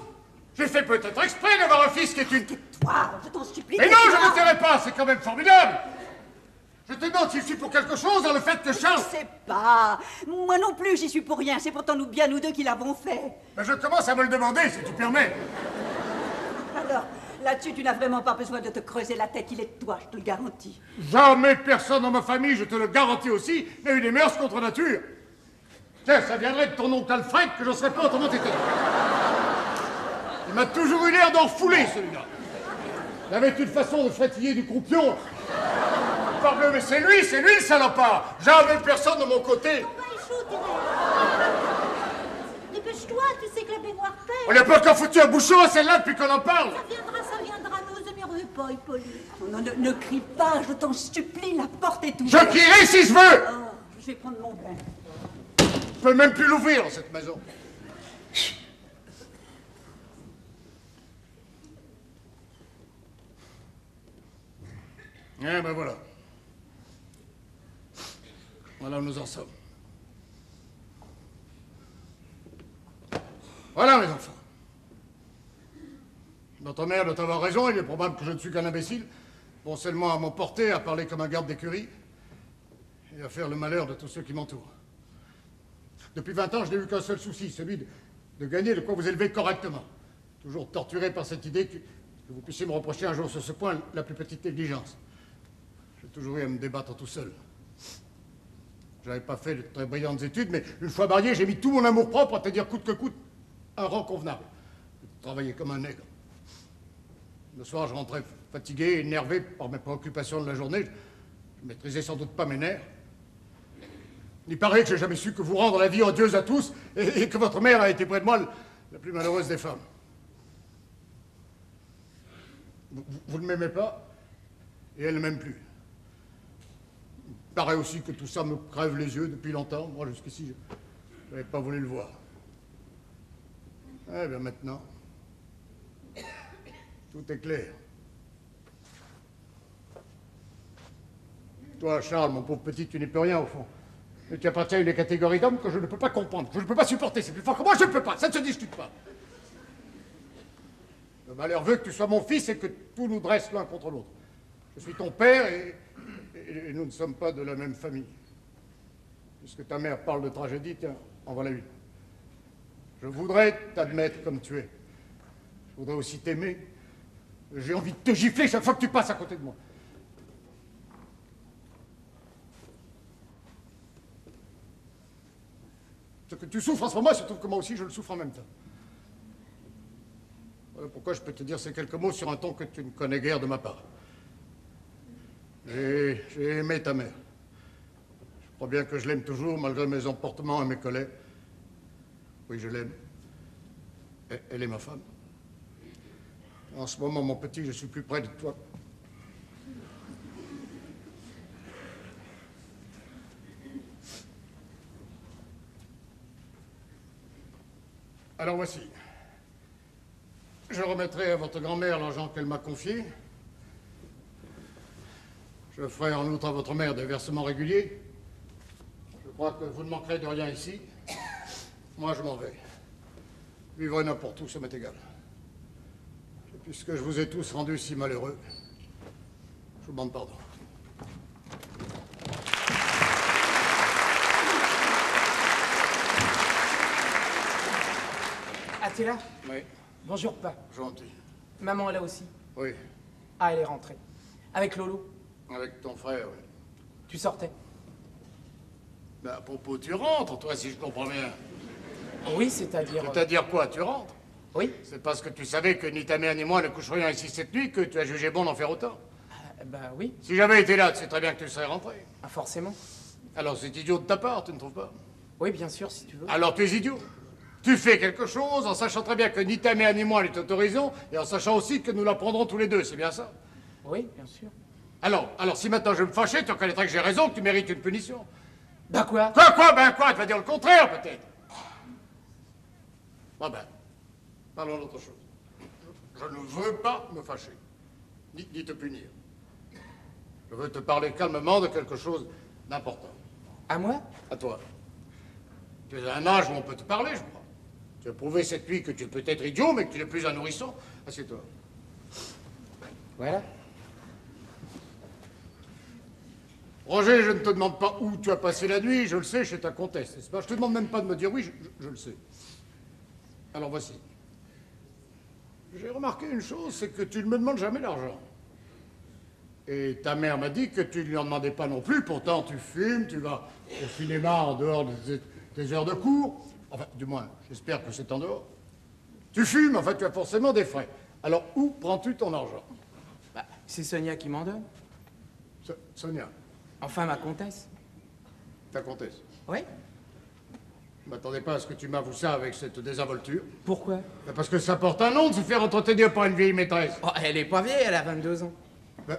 J'ai fait peut-être exprès d'avoir un fils qui est une... Toi, je t'en supplie. Mais non, je ne dirai pas, c'est quand même formidable. Je te demande si je suis pour quelque chose dans le fait que Charles... Je sais pas. Moi non plus, j'y suis pour rien. C'est pourtant nous bien nous deux qui l'avons fait. Mais je commence à me le demander, si tu permets. Alors, là-dessus, tu n'as vraiment pas besoin de te creuser la tête. Il est de toi, je te le garantis. Jamais personne dans ma famille, je te le garantis aussi, n'a eu des mœurs contre nature. Tiens, ça viendrait de ton oncle Alfred que je ne serais pas autrement étonné. Il m'a toujours eu l'air d'en refouler, celui-là. Il avait une façon de frétiller du croupion. Parbleu, mais c'est lui le salopard. Jamais personne de mon côté. Ton bain est chaud, Thérèse. Dépêche-toi, tu sais que la baignoire pèse. On n'a pas encore foutu un bouchon à celle-là depuis qu'on en parle. Ça viendra, n'ose énerve pas, Hippolyte. Non, ne crie pas, je t'en supplie, la porte est ouverte. Je crierai si je veux. Oh, je vais prendre mon bain. Je peux même plus l'ouvrir dans cette maison. Eh ben voilà. Voilà où nous en sommes. Voilà, mes enfants. Notre mère doit avoir raison, il est probable que je ne suis qu'un imbécile, bon seulement à m'emporter, à parler comme un garde d'écurie, et à faire le malheur de tous ceux qui m'entourent. Depuis 20 ans, je n'ai eu qu'un seul souci, celui de gagner de quoi vous élever correctement. Toujours torturé par cette idée que vous puissiez me reprocher un jour sur ce point la plus petite négligence. J'ai toujours eu à me débattre tout seul. Je n'avais pas fait de très brillantes études, mais une fois marié, j'ai mis tout mon amour-propre à te dire coûte que coûte un rang convenable. Je travaillais comme un nègre. Le soir, je rentrais fatigué, énervé par mes préoccupations de la journée. Je maîtrisais sans doute pas mes nerfs. Il paraît que j'ai jamais su que vous rendre la vie odieuse à tous et que votre mère a été près de moi la plus malheureuse des femmes. Vous ne m'aimez pas et elle ne m'aime plus. Il paraît aussi que tout ça me crève les yeux depuis longtemps. Moi, jusqu'ici, je n'avais pas voulu le voir. Eh bien, maintenant, tout est clair. Toi, Charles, mon pauvre petit, tu n'es plus rien au fond. Mais tu appartiens à une catégorie d'hommes que je ne peux pas comprendre, que je ne peux pas supporter. C'est plus fort que moi, je ne peux pas. Ça ne se discute pas. Le malheur veut que tu sois mon fils et que tout nous dresse l'un contre l'autre. Je suis ton père et nous ne sommes pas de la même famille. Puisque ta mère parle de tragédie, tiens, en voilà une. Je voudrais t'admettre comme tu es. Je voudrais aussi t'aimer. J'ai envie de te gifler chaque fois que tu passes à côté de moi. Ce que tu souffres en ce moment, surtout que moi aussi je le souffre en même temps. Voilà pourquoi je peux te dire ces quelques mots sur un ton que tu ne connais guère de ma part. J'ai aimé ta mère. Je crois bien que je l'aime toujours, malgré mes emportements et mes colères. Oui, je l'aime. Elle est ma femme. En ce moment, mon petit, je suis plus près de toi. Alors voici. Je remettrai à votre grand-mère l'argent qu'elle m'a confié. Je ferai en outre à votre mère des versements réguliers. Je crois que vous ne manquerez de rien ici. Moi, je m'en vais. Vivre n'importe où, ça m'est égal. Puisque je vous ai tous rendus si malheureux, je vous demande pardon. Ah, t'es là? Oui, Bonjour, pas. gentil. Maman est là aussi. Oui, Ah, elle est rentrée. Avec Lolo. avec ton frère, oui. Tu sortais? Ben, à propos, tu rentres, toi, si je comprends bien. Oui, c'est-à-dire... C'est-à-dire quoi, tu rentres? Oui. C'est parce que tu savais que ni ta mère ni moi ne coucherions ici cette nuit que tu as jugé bon d'en faire autant. Bah oui, Si j'avais été là, tu sais très bien que tu serais rentré. ah, forcément. Alors c'est idiot de ta part, tu ne trouves pas? Oui, bien sûr, si tu veux. Alors tu es idiot. Tu fais quelque chose en sachant très bien que ni ta mère ni moi ne t'autorisons et en sachant aussi que nous la prendrons tous les deux, c'est bien ça? Oui, bien sûr. Alors si maintenant je me fâchais, tu reconnaîtrais que j'ai raison, que tu mérites une punition. Bah quoi? Ben quoi? Tu vas dire le contraire, peut-être. Bon ben, parlons d'autre chose. Je ne veux pas me fâcher, ni te punir. Je veux te parler calmement de quelque chose d'important. À moi? À toi. Tu es à un âge où on peut te parler, je crois. Tu as prouvé cette nuit que tu peux être idiot, mais que tu n'es plus un nourrisson. Assieds-toi. Voilà. Roger, je ne te demande pas où tu as passé la nuit, je le sais, chez ta comtesse, n'est-ce pas? Je te demande même pas de me dire oui, je le sais. Alors voici. J'ai remarqué une chose, c'est que tu ne me demandes jamais l'argent. Et ta mère m'a dit que tu ne lui en demandais pas non plus, pourtant tu fumes, tu vas au cinéma en dehors de tes heures de cours. Enfin, du moins, j'espère que c'est en dehors. Tu fumes, enfin tu as forcément des frais. Alors où prends-tu ton argent? Bah, c'est Sonia qui m'en donne. Sonia, Enfin, ma comtesse. ta comtesse. Oui? Je ne m'attendais pas à ce que tu m'avoues ça avec cette désinvolture. Pourquoi? Ben, parce que ça porte un nom de se faire entretenir par une vieille maîtresse. Oh, elle est pas vieille, elle a 22 ans. Ben,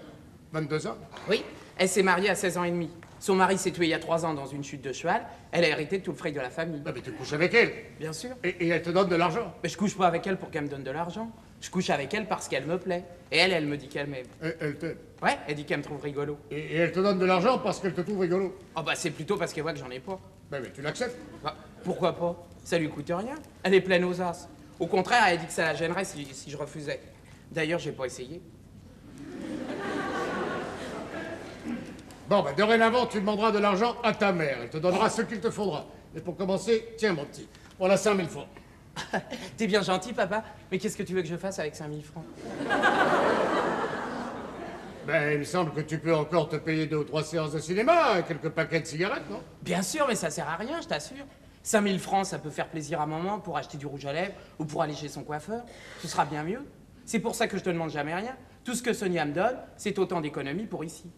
22 ans? Oui, elle s'est mariée à 16 ans et demi. Son mari s'est tué il y a 3 ans dans une chute de cheval. Elle a hérité de tout le fric de la famille. Ben, mais tu couches avec elle. Bien sûr. Et elle te donne de l'argent. Mais je couche pas avec elle pour qu'elle me donne de l'argent. Je couche avec elle parce qu'elle me plaît. Et elle me dit qu'elle m'aime. Elle t'aime. Ouais, elle dit qu'elle me trouve rigolo. Et elle te donne de l'argent parce qu'elle te trouve rigolo. Oh bah c'est plutôt parce qu'elle voit que j'en ai pas. Ben, mais tu l'acceptes. Bah, pourquoi pas? Ça lui coûte rien. Elle est pleine aux as. Au contraire, elle dit que ça la gênerait si je refusais. D'ailleurs, j'ai pas essayé. Bon, ben, dorénavant, tu demanderas de l'argent à ta mère. Elle te donnera ce qu'il te faudra. Et pour commencer, tiens, mon petit, voilà 5000 francs. T'es bien gentil, papa. Mais qu'est-ce que tu veux que je fasse avec 5000 francs? Ben, il me semble que tu peux encore te payer 2 ou 3 séances de cinéma, quelques paquets de cigarettes, non? Bien sûr, mais ça sert à rien, je t'assure. 5000 francs, ça peut faire plaisir à maman pour acheter du rouge à lèvres ou pour aller chez son coiffeur. Ce sera bien mieux. C'est pour ça que je te demande jamais rien. Tout ce que Sonia me donne, c'est autant d'économies pour ici.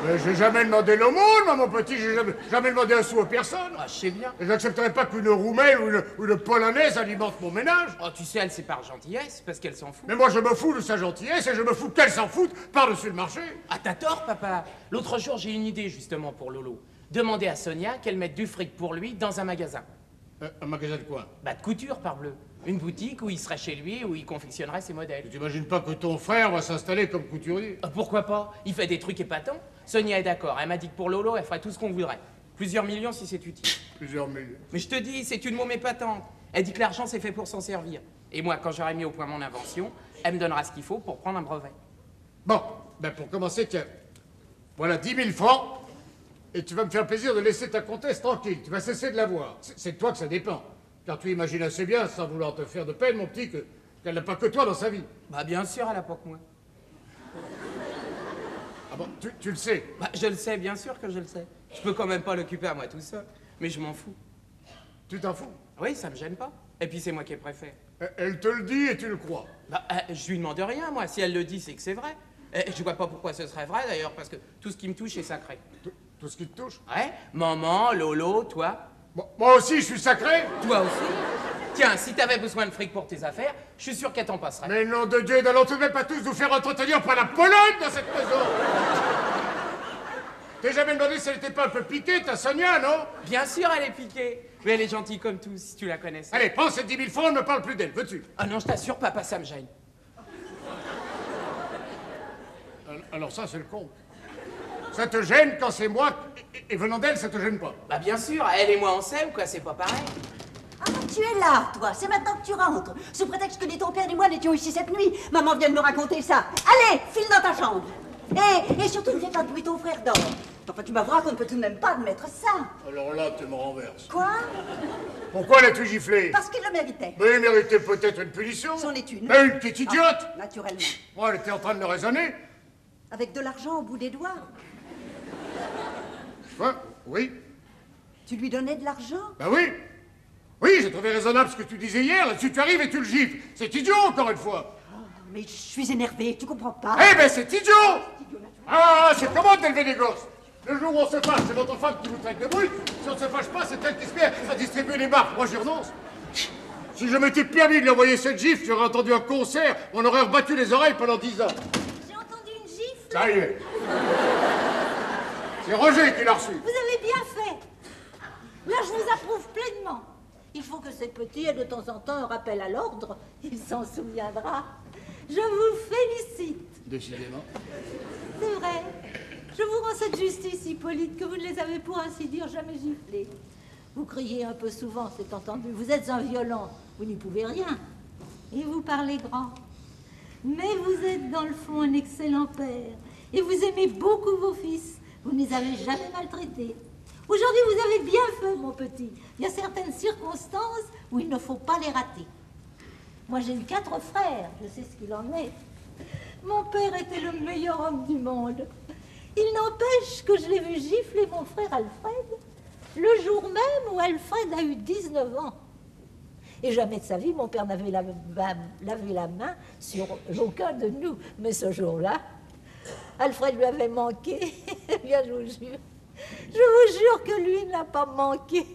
Mais j'ai jamais demandé l'aumône, moi, mon petit. J'ai jamais demandé un sou à personne. Ah, je sais bien. Et j'accepterai pas qu'une Roumaine ou une Polonaise alimente mon ménage. Oh, tu sais, elle, c'est par gentillesse, parce qu'elle s'en fout. Mais moi, je me fous de sa gentillesse et je me fous qu'elle s'en foute par-dessus le marché. Ah, t'as tort, papa. L'autre jour, j'ai une idée, justement, pour Lolo. Demander à Sonia qu'elle mette du fric pour lui dans un magasin. Un magasin de quoi? Bah, de couture, parbleu. Une boutique où il serait chez lui, où il confectionnerait ses modèles. Tu t'imagines pas que ton frère va s'installer comme couturier? Ah, pourquoi pas? Il fait des trucs épatants. Sonia est d'accord. Elle m'a dit que pour Lolo, elle ferait tout ce qu'on voudrait. Plusieurs millions si c'est utile. Plusieurs milliers. Mais je te dis, c'est une môme épatante. Elle dit que l'argent, c'est fait pour s'en servir. Et moi, quand j'aurai mis au point mon invention, elle me donnera ce qu'il faut pour prendre un brevet. Bon, ben pour commencer, tiens, voilà 10 000 francs, et tu vas me faire plaisir de laisser ta comtesse tranquille. Tu vas cesser de la voir. C'est de toi que ça dépend. Car tu imagines assez bien, sans vouloir te faire de peine, mon petit, qu'elle n'a pas que toi dans sa vie. Bah, bien sûr, elle a pas que moi. Ah bon, tu le sais. Bah, je le sais, bien sûr que je le sais. Je peux quand même pas l'occuper à moi tout seul. Mais je m'en fous. Tu t'en fous. Oui, ça me gêne pas. Et puis c'est moi qui préfère. Elle te le dit et tu le crois. Bah, je lui demande rien, moi. Si elle le dit, c'est que c'est vrai. Et je vois pas pourquoi ce serait vrai, d'ailleurs, parce que tout ce qui me touche est sacré. Tout ce qui te touche. Ouais, maman, Lolo, toi. Moi aussi, je suis sacré. Toi aussi. Tiens, si t'avais besoin de fric pour tes affaires, je suis sûr qu'elle t'en passerait. Mais nom de Dieu, n'allons tout de même pas tous nous faire entretenir par la Pologne dans cette maison. T'es jamais demandé si elle était pas un peu piquée, ta Sonia, non? Bien sûr, elle est piquée. Mais elle est gentille comme tout, si tu la connaissais. Allez, prends ces 10 000 francs, ne me parle plus d'elle, veux-tu? Ah non, je t'assure, papa, ça me gêne. Alors ça, c'est le con. Ça te gêne quand c'est moi, et venant d'elle, ça te gêne pas. Bah bien sûr, elle et moi on sait ou quoi, c'est pas pareil. Ah, tiens, tu es là, toi. C'est maintenant que tu rentres. Sous prétexte que ni ton père ni moi n'étions ici cette nuit. Maman vient de me raconter ça. Allez, file dans ta chambre. Et surtout, ne viens pas d'où ton frère dort. Enfin, tu m'avoueras qu'on ne peut tout de même pas admettre ça. Alors là, tu me renverses. Quoi? Pourquoi l'as-tu giflé? Parce qu'il le méritait. Mais il méritait peut-être une punition. C'en est une. Mais une petite idiote. Ah, naturellement. Moi, elle était en train de le raisonner. Avec de l'argent au bout des doigts. Ouais, oui. Tu lui donnais de l'argent? Ben oui. Oui, j'ai trouvé raisonnable ce que tu disais hier. Là-dessus, tu arrives et tu le gifles. C'est idiot, encore une fois. Oh, mais je suis énervée, tu comprends pas? Eh ben, c'est idiot. Ah, c'est comment d'élever des gosses? Le jour où on se fâche, c'est votre femme qui vous traite de brute. Si on ne se fâche pas, c'est elle qui se met à distribuer les marques. Moi, j'y renonce. Si je m'étais permis de lui envoyer cette gifle, j'aurais entendu un concert, on aurait rebattu les oreilles pendant 10 ans. J'ai entendu une gifle. Ça y est. C'est Roger qui l'a reçu. Vous avez bien fait. Là, je vous approuve pleinement. Il faut que ces petits aient de temps en temps un rappel à l'ordre. Il s'en souviendra. Je vous félicite. Décidément. C'est vrai. Je vous rends cette justice, Hippolyte, que vous ne les avez pour ainsi dire jamais giflés. Vous criez un peu souvent, c'est entendu. Vous êtes un violent. Vous n'y pouvez rien. Et vous parlez grand. Mais vous êtes dans le fond un excellent père. Et vous aimez beaucoup vos fils. Vous ne les avez jamais maltraités. Aujourd'hui, vous avez bien fait, mon petit. Il y a certaines circonstances où il ne faut pas les rater. Moi, j'ai eu 4 frères. Je sais ce qu'il en est. Mon père était le meilleur homme du monde. Il n'empêche que je l'ai vu gifler mon frère Alfred le jour même où Alfred a eu 19 ans. Et jamais de sa vie, mon père n'avait lavé la main sur aucun de nous. Mais ce jour-là, Alfred lui avait manqué. Eh bien, je vous jure que lui n'a pas manqué.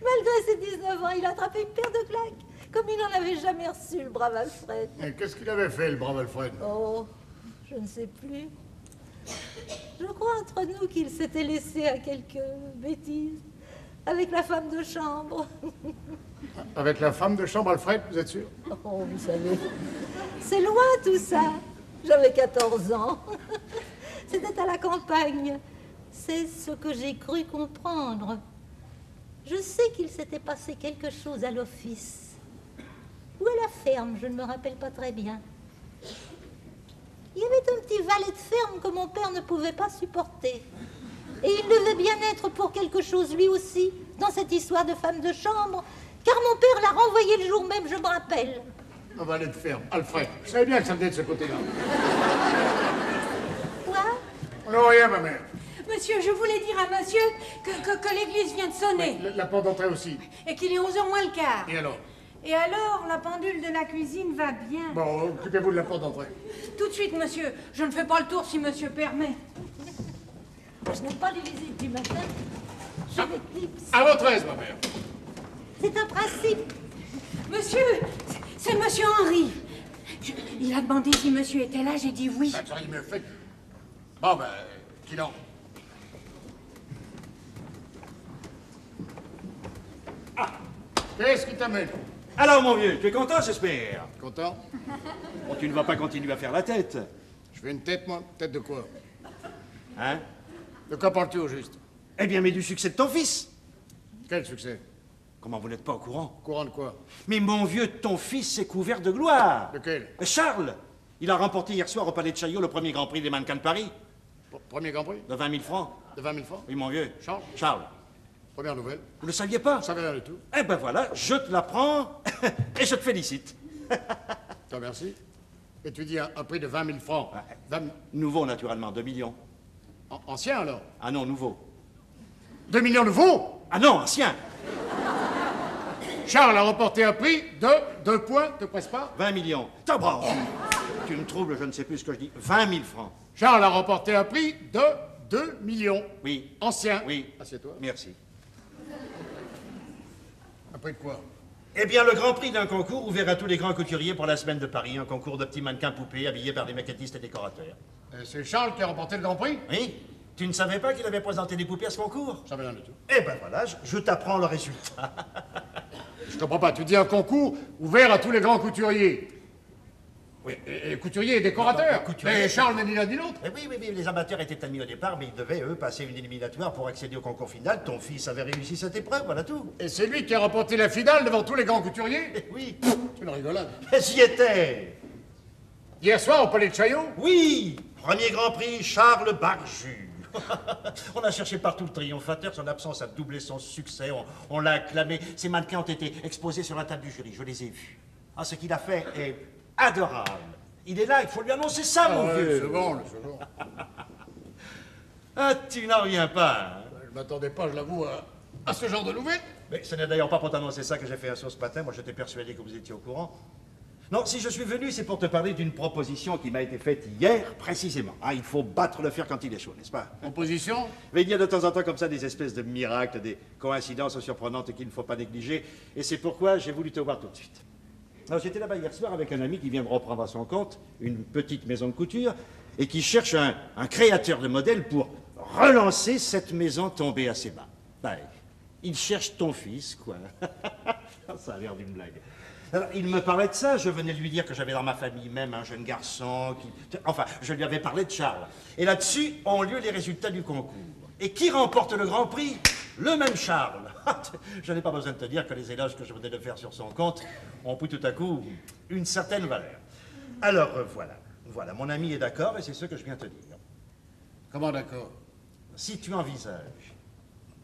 Malgré ses 19 ans, il a attrapé une paire de claques, comme il n'en avait jamais reçu, le brave Alfred. Et qu'est-ce qu'il avait fait, le brave Alfred? Oh, je ne sais plus. Je crois entre nous qu'il s'était laissé à quelques bêtises avec la femme de chambre. Avec la femme de chambre, Alfred, vous êtes sûr? Oh, vous savez, c'est loin tout ça. J'avais 14 ans. C'était à la campagne. C'est ce que j'ai cru comprendre. Je sais qu'il s'était passé quelque chose à l'office. Ou à la ferme, je ne me rappelle pas très bien. Il y avait un petit valet de ferme que mon père ne pouvait pas supporter. Et il devait bien être pour quelque chose lui aussi, dans cette histoire de femme de chambre, car mon père l'a renvoyé le jour même, je me rappelle. Un valet de ferme, Alfred. Je savais bien que ça venait de ce côté-là. Quoi? Non, rien, ma mère. Monsieur, je voulais dire à monsieur que l'église vient de sonner. La porte d'entrée aussi. Et qu'il est 11h moins le quart. Et alors? Et alors, la pendule de la cuisine va bien. Bon, occupez-vous de la porte d'entrée. Tout de suite, monsieur. Je ne fais pas le tour si monsieur permet. Je n'aime pas les visites du matin. Je m'éclipse. À votre aise, ma mère. C'est un principe. Monsieur, c'est monsieur Henri. Il a demandé si monsieur était là, j'ai dit oui. Ça, il me fait... Bon, ben, qu'il entre. Ah, qu'est-ce qui t'amène? Alors, mon vieux, tu es content, j'espère? Content? Bon, tu ne vas pas continuer à faire la tête. Je fais une tête, moi. Tête de quoi? Hein? De quoi parles-tu au juste? Eh bien, mais du succès de ton fils. Quel succès? Comment vous n'êtes pas au courant? Courant de quoi? Mais mon vieux, ton fils s'est couvert de gloire. Lequel? Charles. Il a remporté hier soir au Palais de Chaillot le premier Grand Prix des mannequins de Paris. Premier Grand Prix? De 20 000 francs. De 20 000 francs? Oui, mon vieux. Charles? Charles. Première nouvelle. Vous ne le saviez pas? Ça rien du tout. Eh ben voilà, je te l'apprends et je te félicite. Je te remercie. Et tu dis un prix de 20 000 francs. 20... Nouveau, naturellement, 2 millions. Ancien, alors? Ah non, nouveau. 2 millions nouveaux? Ah non, ancien. Charles a remporté un prix de 2 points, te presse pas? 20 millions. T'as tu me troubles, je ne sais plus ce que je dis. 20 000 francs. Charles a remporté un prix de 2 millions. Oui. Ancien. Oui. Assieds-toi. Merci. Un prix de quoi? Eh bien, le grand prix d'un concours ouvert à tous les grands couturiers pour la semaine de Paris. Un concours de petits mannequins poupées habillés par des maquettistes et décorateurs. C'est Charles qui a remporté le Grand Prix? Oui. Tu ne savais pas qu'il avait présenté des poupées à ce concours? Ça veut rien du tout. Eh ben voilà, je t'apprends le résultat. Je comprends pas. Tu dis un concours ouvert à tous les grands couturiers. Oui, et couturier et décorateur. Couturier. Et Charles n'a ni l'un ni l'autre. Eh oui, les amateurs étaient admis au départ, mais ils devaient, eux, passer une éliminatoire pour accéder au concours final. Ton fils avait réussi cette épreuve, voilà tout. Et c'est lui qui a remporté la finale devant tous les grands couturiers. Eh oui. C'est une rigolade. J'y étais. Hier soir, au Palais de Chaillot. Oui, premier Grand Prix, Charles Barju. On a cherché partout le triomphateur, son absence a doublé son succès, on l'a acclamé. Ses mannequins ont été exposés sur la table du jury, je les ai vus. Ah, ce qu'il a fait est adorable. Il est là, il faut lui annoncer ça, mon vieux. C'est bon, c'est bon. Ah, tu n'en reviens pas, hein. Je m'attendais pas, je l'avoue, à ce genre de nouvelles. Mais ce n'est d'ailleurs pas pour t'annoncer ça que j'ai fait un saut ce matin, moi j'étais persuadé que vous étiez au courant. Non, si je suis venu, c'est pour te parler d'une proposition qui m'a été faite hier, précisément. Ah, il faut battre le fer quand il est chaud, n'est-ce pas? Proposition? Mais il y a de temps en temps comme ça des espèces de miracles, des coïncidences surprenantes qu'il ne faut pas négliger. Et c'est pourquoi j'ai voulu te voir tout de suite. Alors j'étais là-bas hier soir avec un ami qui vient de reprendre à son compte une petite maison de couture et qui cherche un créateur de modèles pour relancer cette maison tombée assez bas. Ben, il cherche ton fils, quoi. Ça a l'air d'une blague. Alors, il me parlait de ça, je venais de lui dire que j'avais dans ma famille même un jeune garçon qui... Enfin, je lui avais parlé de Charles. Et là-dessus ont lieu les résultats du concours. Et qui remporte le Grand Prix? Le même Charles. Je n'ai pas besoin de te dire que les éloges que je venais de faire sur son compte ont pris tout à coup une certaine valeur. Alors, voilà, mon ami est d'accord et c'est ce que je viens te dire. Comment d'accord? Si tu envisages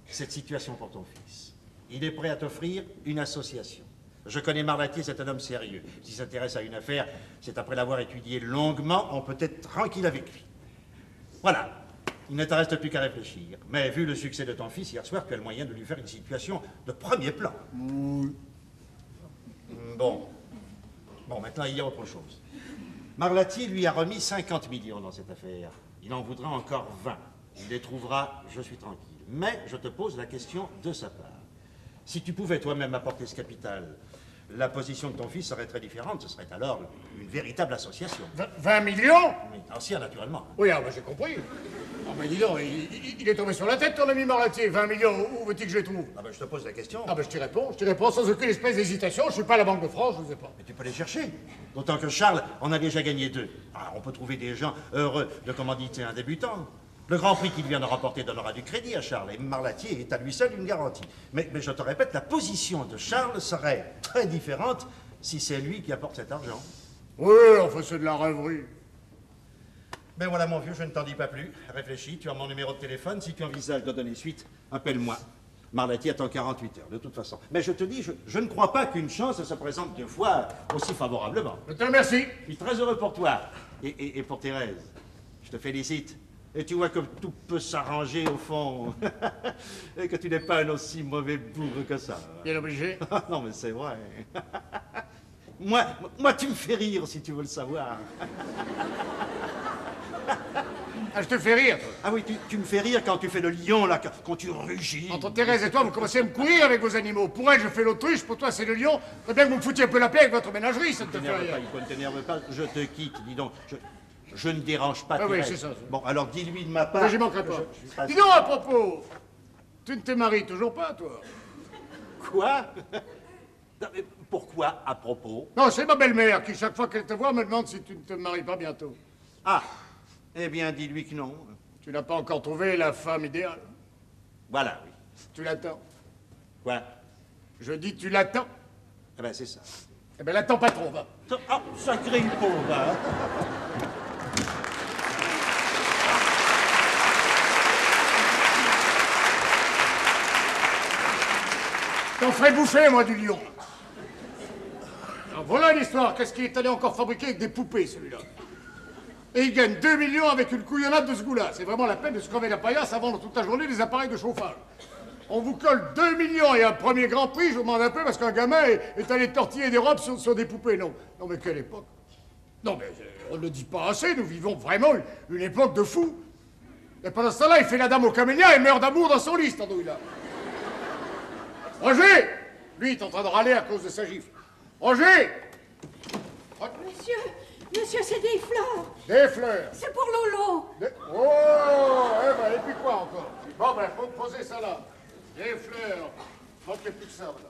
cette situation pour ton fils, il est prêt à t'offrir une association. Je connais Marlatier, c'est un homme sérieux. S'il s'intéresse à une affaire, c'est après l'avoir étudiée longuement, on peut être tranquille avec lui. Voilà, il ne te reste plus qu'à réfléchir. Mais vu le succès de ton fils hier soir, tu as le moyen de lui faire une situation de premier plan. Oui. Bon, maintenant il y a autre chose. Marlatier lui a remis 50 millions dans cette affaire. Il en voudra encore 20. Il les trouvera, je suis tranquille. Mais je te pose la question de sa part. Si tu pouvais toi-même apporter ce capital, la position de ton fils serait très différente. Ce serait alors une véritable association. 20 millions? Oui, ancien, naturellement. Oui, ah, bah, j'ai compris. Ah, mais dis donc, il est tombé sur la tête, ton ami Marlatier. 20 millions, où veux-tu que je les trouve? Ah ben, je te pose la question. Ah, ben, je t'y réponds sans aucune espèce d'hésitation. Je suis pas à la Banque de France, je ne sais pas. Mais tu peux les chercher. D'autant que Charles en a déjà gagné 2. Ah, on peut trouver des gens heureux de commanditer un débutant. Le Grand Prix qu'il vient de remporter donnera du crédit à Charles, et Marlatier est à lui seul une garantie. Mais je te répète, la position de Charles serait très différente si c'est lui qui apporte cet argent. Oui, enfin, c'est de la rêverie. Ben voilà, mon vieux, je ne t'en dis pas plus. Réfléchis, tu as mon numéro de téléphone. Si tu envisages de donner suite, appelle-moi. Marlatier attend 48 heures, de toute façon. Mais je te dis, je ne crois pas qu'une chance se présente deux fois aussi favorablement. Je te remercie. Je suis très heureux pour toi et pour Thérèse. Je te félicite. Et tu vois comme tout peut s'arranger au fond. Et que tu n'es pas un aussi mauvais bourre que ça. Bien obligé. Non, mais c'est vrai. Moi, tu me fais rire, si tu veux le savoir. Ah, je te fais rire, toi. Ah oui, tu me fais rire quand tu fais le lion, là, quand tu rugis. Entre Thérèse et toi, vous commencez à me courir avec vos animaux. Pour elle, je fais l'autruche, pour toi, c'est le lion. Très bien que vous me foutiez un peu la paix avec votre ménagerie, ça ne te fait rien. Ne t'énerve pas, je te quitte, dis donc. Je ne dérange pas Ah oui, Thérèse. c'est ça. Bon, alors dis-lui de ma part... Mais j'y manquerai pas. Dis donc, à propos, tu ne te maries toujours pas, toi? Quoi? Non, mais pourquoi, à propos? Non, c'est ma belle-mère qui, chaque fois qu'elle te voit, me demande si tu ne te maries pas bientôt. Ah, eh bien, dis-lui que non. Tu n'as pas encore trouvé la femme idéale. Voilà, oui. Tu l'attends. Quoi? Je dis, tu l'attends. Eh ben, c'est ça. Eh ben, l'attends pas trop, va. Ah, sacré pauvre, hein? T'en ferais bouffer, moi, du lion. Alors, voilà l'histoire. Qu'est-ce qu'il est allé encore fabriquer avec des poupées, celui-là? Et il gagne 2 millions avec une couillonnade de ce goût-là. C'est vraiment la peine de se crever la paillasse à vendre toute la journée des appareils de chauffage. On vous colle 2 millions et un premier Grand Prix, je vous demande un peu, parce qu'un gamin est allé tortiller des robes sur des poupées. Non, mais quelle époque. Non, mais on ne le dit pas assez, nous vivons vraiment une époque de fous. Et pendant ce temps-là, il fait la dame au camélia et meurt d'amour dans son lit, cet andouille-là. Roger! Lui, il est en train de râler à cause de sa gifle. Roger! Monsieur, c'est des fleurs. Des fleurs. C'est pour Lolo. Oh! Eh ben, et puis quoi encore? Bon, ben, faut poser ça là. Des fleurs. Manquez plus que ça, voilà.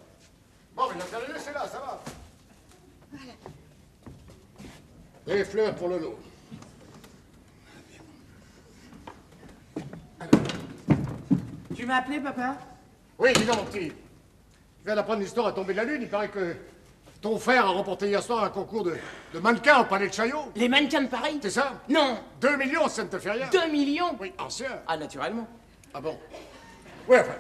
Bon, mais la terminée, c'est là, ça va. Des fleurs pour Lolo. Tu m'as appelé, papa? Oui, dis donc, mon petit. Je viens d'apprendre l'histoire à tomber de la lune. Il paraît que ton frère a remporté hier soir un concours de mannequins au Palais de Chaillot. Les mannequins de Paris? C'est ça? Non! 2 millions, ça ne te fait rien? 2 millions? Oui, ancien. Ah, naturellement. Ah bon? Oui, enfin,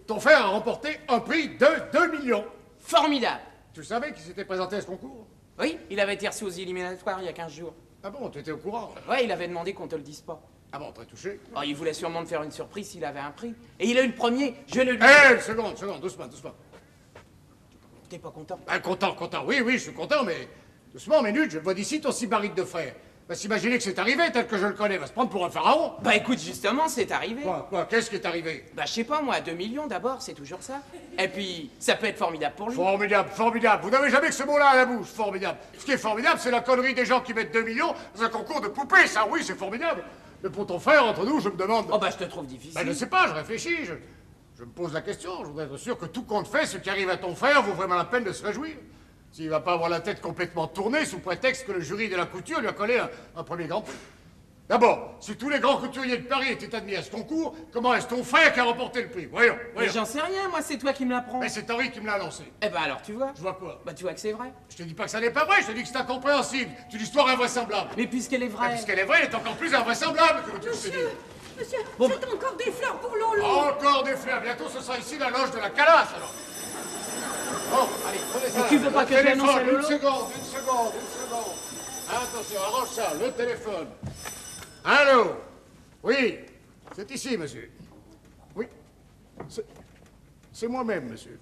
ton frère a remporté un prix de 2 millions. Formidable! Tu savais qu'il s'était présenté à ce concours? Oui, il avait été reçu aux éliminatoires il y a 15 jours. Ah bon, tu étais au courant? Ouais, il avait demandé qu'on te le dise pas. Ah bon, très touché. Oh, il voulait sûrement te faire une surprise s'il avait un prix. Et il a eu le premier, je le lui... Une seconde, doucement. T'es pas content? Ah, content. Oui, je suis content, mais doucement, minute, je le vois d'ici, ton sybarite de frère. Va s'imaginer que c'est arrivé tel que je le connais, va se prendre pour un pharaon. Bah écoute, justement, c'est arrivé. Quoi, qu'est-ce qui est arrivé? Bah je sais pas moi, 2 millions d'abord, c'est toujours ça. Et puis, ça peut être formidable pour lui. Formidable. Vous n'avez jamais que ce mot-là à la bouche, formidable. Ce qui est formidable, c'est la connerie des gens qui mettent 2 millions dans un concours de poupées, ça, oui, c'est formidable. Mais pour ton frère, entre nous, je me demande... Oh bah je te trouve difficile. Bah, je sais pas, je réfléchis, je me pose la question. Je voudrais être sûr que tout compte fait, ce qui arrive à ton frère vaut vraiment la peine de se réjouir. S'il va pas avoir la tête complètement tournée sous prétexte que le jury de la couture lui a collé un premier grand prix. D'abord, si tous les grands couturiers de Paris étaient admis à ce concours, comment est-ce ton frère qui a remporté le prix? Voyons. Mais j'en sais rien, moi, c'est toi qui me l'apprends. Mais c'est Henri qui me l'a annoncé. Eh ben alors, tu vois. Je vois quoi? Bah tu vois que c'est vrai. Je te dis pas que ça n'est pas vrai, je te dis que c'est incompréhensible. C'est une histoire invraisemblable. Mais puisqu'elle est Et vraie... puisqu'elle est vraie, elle est encore plus invraisemblable que tu te dis. Monsieur, Bon, c'est encore des fleurs pour Lolo. Encore des fleurs. Bientôt, ce sera ici la loge de la calasse, alors. Bon, allez, prenez ça. Tu veux pas Le que je l'annonce à téléphone, Lolo? une seconde. Attention, arrange ça, le téléphone. Allô? Oui, c'est ici, monsieur. Oui, c'est moi-même, monsieur.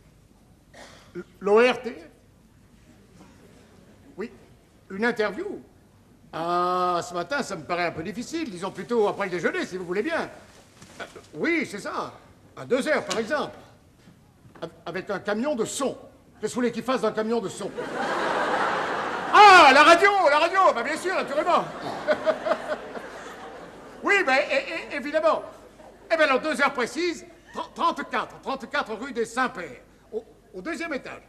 L'ORT? Oui, une interview? Ah, ce matin, ça me paraît un peu difficile. Disons plutôt après le déjeuner, si vous voulez bien. Oui, c'est ça. À 2 heures, par exemple. Avec un camion de son. Qu'est-ce que vous voulez qu'il fasse d'un camion de son? Ah, la radio! Bah bien sûr, naturellement. Oui, mais évidemment. Eh bien, alors, 2 heures précises, 34 rue des Saints-Pères, au 2e étage.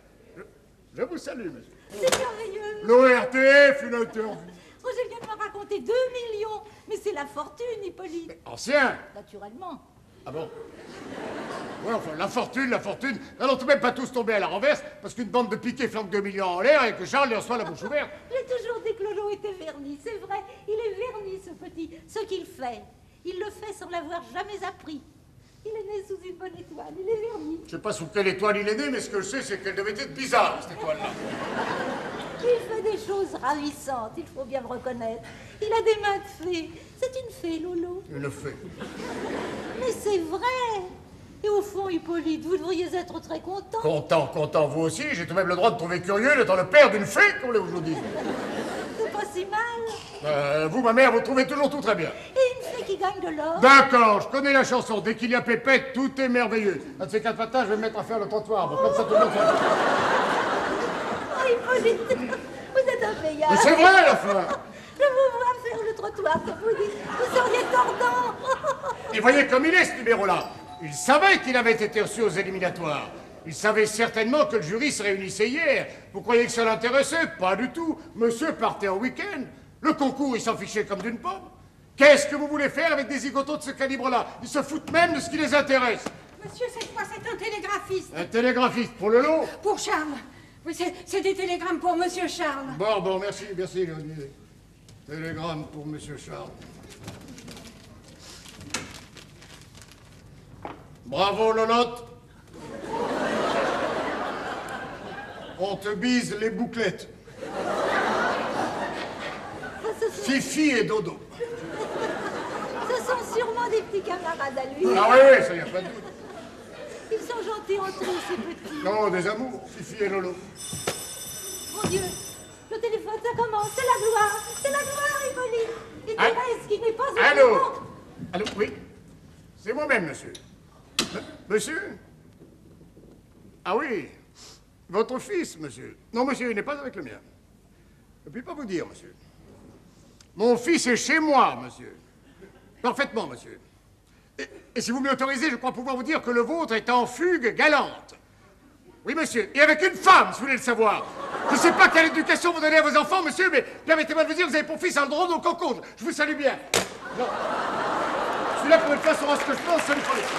Je vous salue, monsieur. C'est merveilleux. L'ORTF, une interview. Roger vient de me raconter 2 millions. Mais c'est la fortune, Hippolyte. Ancien. Naturellement. Ah bon? Ouais, enfin, la fortune. Alors, tout de même pas tous tomber à la renverse, parce qu'une bande de piquets flanque 2 millions en l'air et que Charles les reçoit la bouche ouverte. J'ai toujours dit que Lolo était verni, c'est vrai. Il est verni, ce petit. Ce qu'il fait, il le fait sans l'avoir jamais appris. Il est né sous une bonne étoile, il est verni. Je sais pas sous quelle étoile il est né, mais ce que je sais, c'est qu'elle devait être bizarre, cette étoile-là. Il fait des choses ravissantes, il faut bien le reconnaître. Il a des mains de fée. C'est une fée, Lolo. Une fée. Mais c'est vrai. Et au fond, Hippolyte, vous devriez être très content. Content, vous aussi. J'ai tout de même le droit de trouver curieux d'être le père d'une fée, comme vous dites. C'est pas si mal. Vous, ma mère, vous trouvez toujours tout très bien. Et une fée qui gagne de l'or. D'accord, je connais la chanson. Dès qu'il y a pépette, tout est merveilleux. Un de ces 4 matins, je vais me mettre à faire le trottoir. Bon, comme ça, tout le monde sera... Oh, Hippolyte, vous êtes un payard. Mais c'est vrai, la fin. Je vous vois faire le trottoir, comme vous dites. Vous seriez tordant. Et voyez comme il est, ce numéro-là. Il savait qu'il avait été reçu aux éliminatoires. Il savait certainement que le jury se réunissait hier. Vous croyez que ça l'intéressait? Pas du tout. Monsieur partait en week-end. Le concours, il s'en fichait comme d'une pomme. Qu'est-ce que vous voulez faire avec des zigotos de ce calibre-là? Ils se foutent même de ce qui les intéresse. Monsieur, cette fois, c'est un télégraphiste. Un télégraphiste pour le lot? Pour Charles. Oui, c'est des télégrammes pour Monsieur Charles. Bon, merci, Léonie. Télégramme pour Monsieur Charles. Bravo, Lolotte. On te bise les bouclettes. Fifi et Dodo. Ce sont sûrement des petits camarades à lui. Ah oui, ça y a pas de doute. Ils sont gentils entre eux, ces petits. Non, des amours, Fifi et Lolo. Mon Dieu, le téléphone, ça commence. C'est la gloire, Hippolyte. Et Ah. Thérèse qui n'est pas au Allô? courant. Allô, oui. C'est moi-même, monsieur. Monsieur? Ah oui. Votre fils, monsieur. Non, monsieur, il n'est pas avec le mien. Je ne puis pas vous dire, monsieur. Mon fils est chez moi, monsieur. Parfaitement, monsieur. Et si vous m'y autorisez, je crois pouvoir vous dire que le vôtre est en fugue galante. Oui, monsieur. Et avec une femme, si vous voulez le savoir. Je ne sais pas quelle éducation vous donnez à vos enfants, monsieur, mais permettez-moi de vous dire que vous avez pour fils un drôle au concours. Je vous salue bien. Non. Je suis là pour une fois sur ce que je pense, salut pour les filles.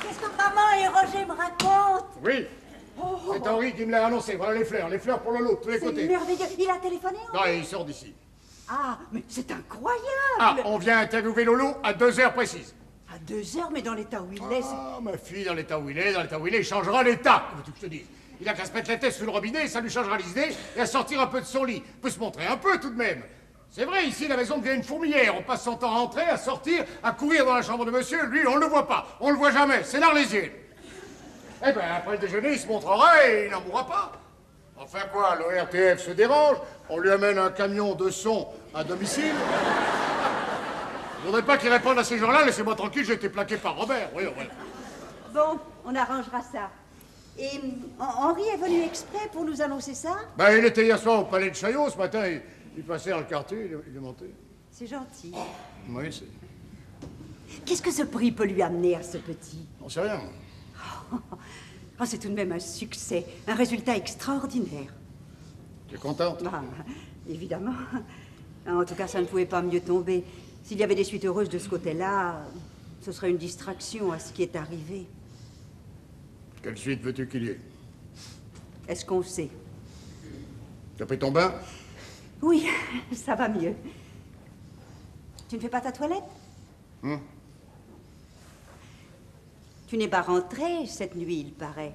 Qu'est-ce que maman et Roger me racontent? Oui. C'est Henri qui me l'a annoncé. Voilà les fleurs pour Lolo, de tous les C'est côtés. merveilleux. Il a téléphoné, Non, il sort d'ici. Ah, mais c'est incroyable. Ah, on vient interviewer Lolo à 2 heures précises. À 2 heures, mais dans l'état où il est, c'est... Ah, ma fille, dans l'état où il est, il changera l'état. Que veux-tu que je te dise? Il a qu'à se mettre la tête sous le robinet et ça lui changera les idées et à sortir un peu de son lit. Il peut se montrer un peu tout de même. C'est vrai, ici, la maison devient une fourmilière. On passe son temps à entrer, à sortir, à courir dans la chambre de monsieur. Lui, on ne le voit pas. On le voit jamais. C'est l'Arlésienne. Eh ben, après le déjeuner, il se montrera et il n'en mourra pas. Enfin quoi, l'ORTF se dérange, on lui amène un camion de son à domicile. Je voudrais pas qu'il réponde à ces gens-là, laissez-moi tranquille, j'ai été plaqué par Robert. Oui, voilà. Bon, on arrangera ça. Et Henri est venu exprès pour nous annoncer ça? Ben, il était hier soir au palais de Chaillot, ce matin, il passait dans le quartier, il est monté. C'est gentil. Oui, c'est... Qu'est-ce que ce prix peut lui amener à ce petit? On sait rien. Oh, c'est tout de même un succès, un résultat extraordinaire. Tu es contente? Ah, évidemment. En tout cas, ça ne pouvait pas mieux tomber. S'il y avait des suites heureuses de ce côté-là, ce serait une distraction à ce qui est arrivé. Quelle suite veux-tu qu'il y ait? Est-ce qu'on sait? Tu as pris ton bain? Oui, ça va mieux. Tu ne fais pas ta toilette? Tu n'es pas rentré cette nuit, il paraît.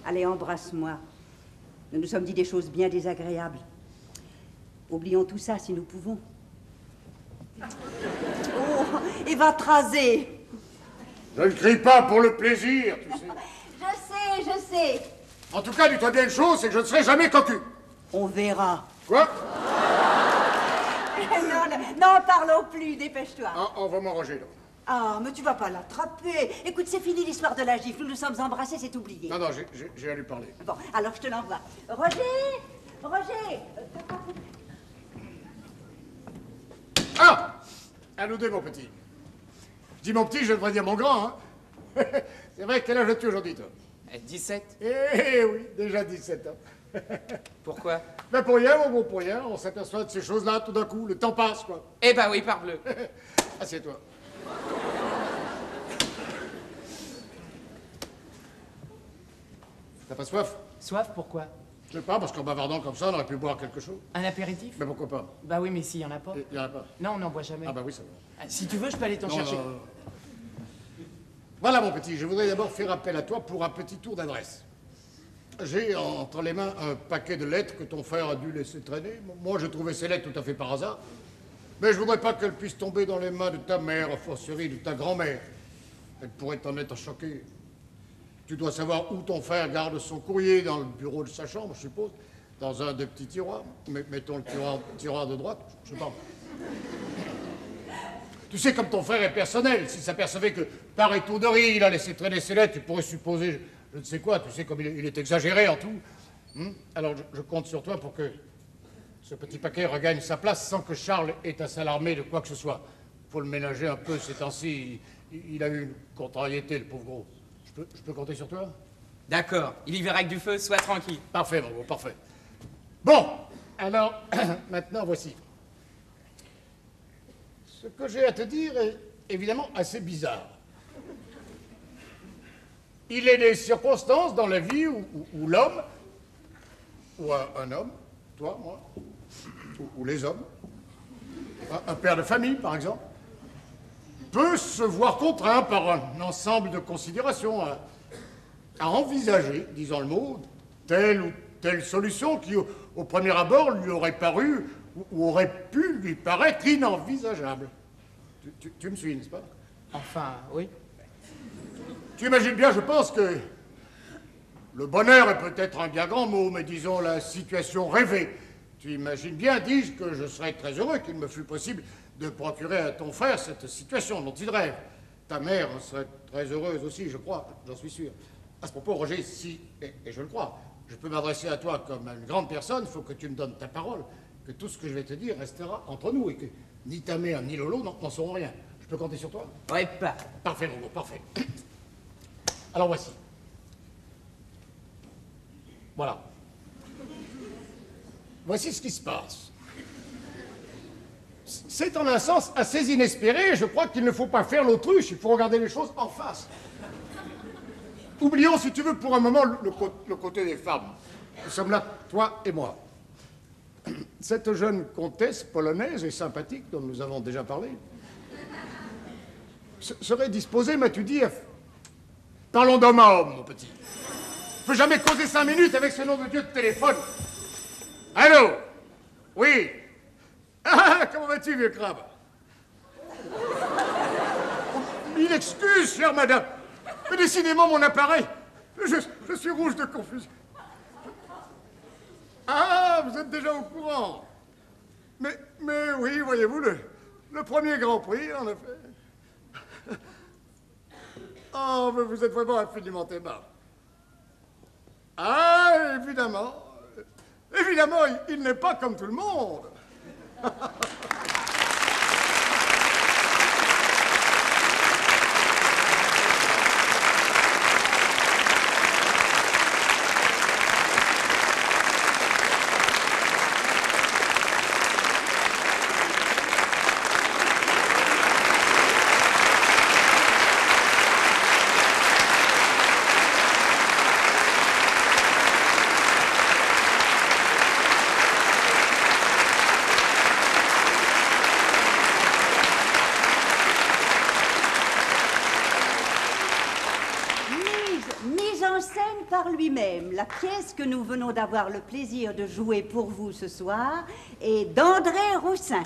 Allez, embrasse-moi. Nous nous sommes dit des choses bien désagréables. Oublions tout ça si nous pouvons. Oh, et va te raser. Je ne crie pas pour le plaisir, tu sais. Je sais. En tout cas, dis-toi bien une chose, c'est que je ne serai jamais cocu. On verra. Quoi? Non, parlons plus, dépêche-toi. Ah, on va m'arranger, là. Ah, mais tu vas pas l'attraper. Écoute, c'est fini l'histoire de la gifle. Nous nous sommes embrassés, c'est oublié. Non, j'ai à lui parler. Bon, alors je te l'envoie. Roger. Ah! À nous deux, mon petit. Je dis mon petit, je devrais dire mon grand, hein. C'est vrai, quel âge as-tu aujourd'hui, toi? 17. Eh oui, déjà 17 ans. Pourquoi? Ben pour rien, mon gros, pour rien. On s'aperçoit de ces choses-là tout d'un coup. Le temps passe, quoi. Eh ben oui, parbleu. Assieds-toi. T'as pas soif? Soif, pourquoi? Je sais pas, parce qu'en bavardant comme ça, on aurait pu boire quelque chose. Un apéritif? Mais pourquoi pas? Bah oui, mais s'il y en a pas. Il y en a pas. Non, on n'en boit jamais. Ah bah oui, ça va. Ah, si tu veux, je peux aller t'en Non, chercher. non. Voilà, mon petit, je voudrais d'abord faire appel à toi pour un petit tour d'adresse. J'ai entre les mains un paquet de lettres que ton frère a dû laisser traîner. Moi, j'ai trouvé ces lettres tout à fait par hasard. Mais je voudrais pas qu'elles puissent tomber dans les mains de ta mère, a fortiori de ta grand-mère. Elle pourrait en être choquée. Tu dois savoir où ton frère garde son courrier, dans le bureau de sa chambre, je suppose, dans un des petits tiroirs. Mettons le tiroir de droite, je sais pas. Tu sais, comme ton frère est personnel, s'il s'apercevait que par étourderie, il a laissé traîner ses lettres, tu pourrais supposer, je ne sais quoi, tu sais, comme il est exagéré en tout. Alors, je compte sur toi pour que ce petit paquet regagne sa place sans que Charles ait à s'alarmer de quoi que ce soit. Faut le ménager un peu ces temps-ci. Il a eu une contrariété, le pauvre gros. Je peux compter sur toi? D'accord, il y verra avec du feu, sois tranquille. Parfait, mon gros, parfait. Bon, alors, maintenant, voici. Ce que j'ai à te dire est évidemment assez bizarre. Il est des circonstances dans la vie où l'homme, ou un homme, toi, moi, ou les hommes, un père de famille, par exemple, peut se voir contraint par un ensemble de considérations à envisager, disons le mot, telle ou telle solution qui, au premier abord, lui aurait paru ou aurait pu lui paraître inenvisageable. Tu me suis, n'est-ce pas? Enfin, oui. Tu imagines bien, je pense que le bonheur est peut-être un bien grand mot, mais disons la situation rêvée. Tu imagines bien, dis-je, que je serais très heureux qu'il me fût possible de procurer à ton frère cette situation dont il rêve. Ta mère serait très heureuse aussi, je crois, j'en suis sûr. À ce propos, Roger, si, et je le crois, je peux m'adresser à toi comme à une grande personne, il faut que tu me donnes ta parole. que tout ce que je vais te dire restera entre nous et que ni ta mère ni Lolo n'en sauront rien. Je peux compter sur toi? Ouais, pas. Parfait, Lolo, parfait. Alors voici. Voilà. Voici ce qui se passe. C'est en un sens assez inespéré. Je crois qu'il ne faut pas faire l'autruche. Il faut regarder les choses en face. Oublions, si tu veux, pour un moment, le côté des femmes. Nous sommes là, toi et moi. Cette jeune comtesse polonaise et sympathique, dont nous avons déjà parlé, serait disposée, m'as-tu dit, à... Parlons d'homme à homme, mon petit. Je peux jamais causer 5 minutes avec ce nom de Dieu de téléphone. Allô? Oui? Ah, comment vas-tu, vieux crabe? Mille excuses, chère madame. Mais décidément, mon appareil, je suis rouge de confusion. Ah, vous êtes déjà au courant. Mais oui, voyez-vous, le premier Grand Prix, en effet. Oh, mais vous êtes vraiment infiniment aimable. Ah, évidemment. Évidemment, il n'est pas comme tout le monde. Par lui-même, la pièce que nous venons d'avoir le plaisir de jouer pour vous ce soir est d'André Roussin.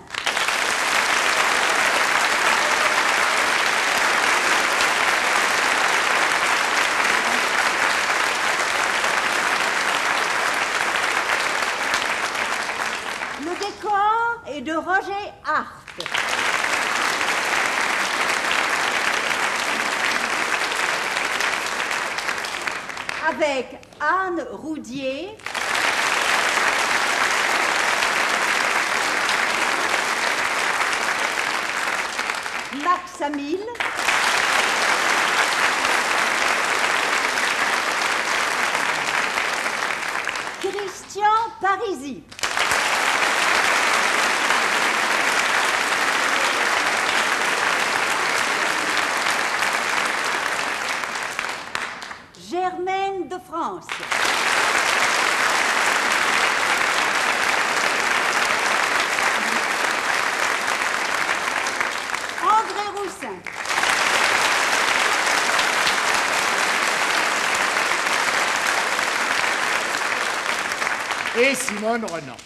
Le décor est de Roger Hart. Avec Anne Roudier, Max Amil, Christian Parisi. Germaine de France. André Roussin. Et Simone Renan.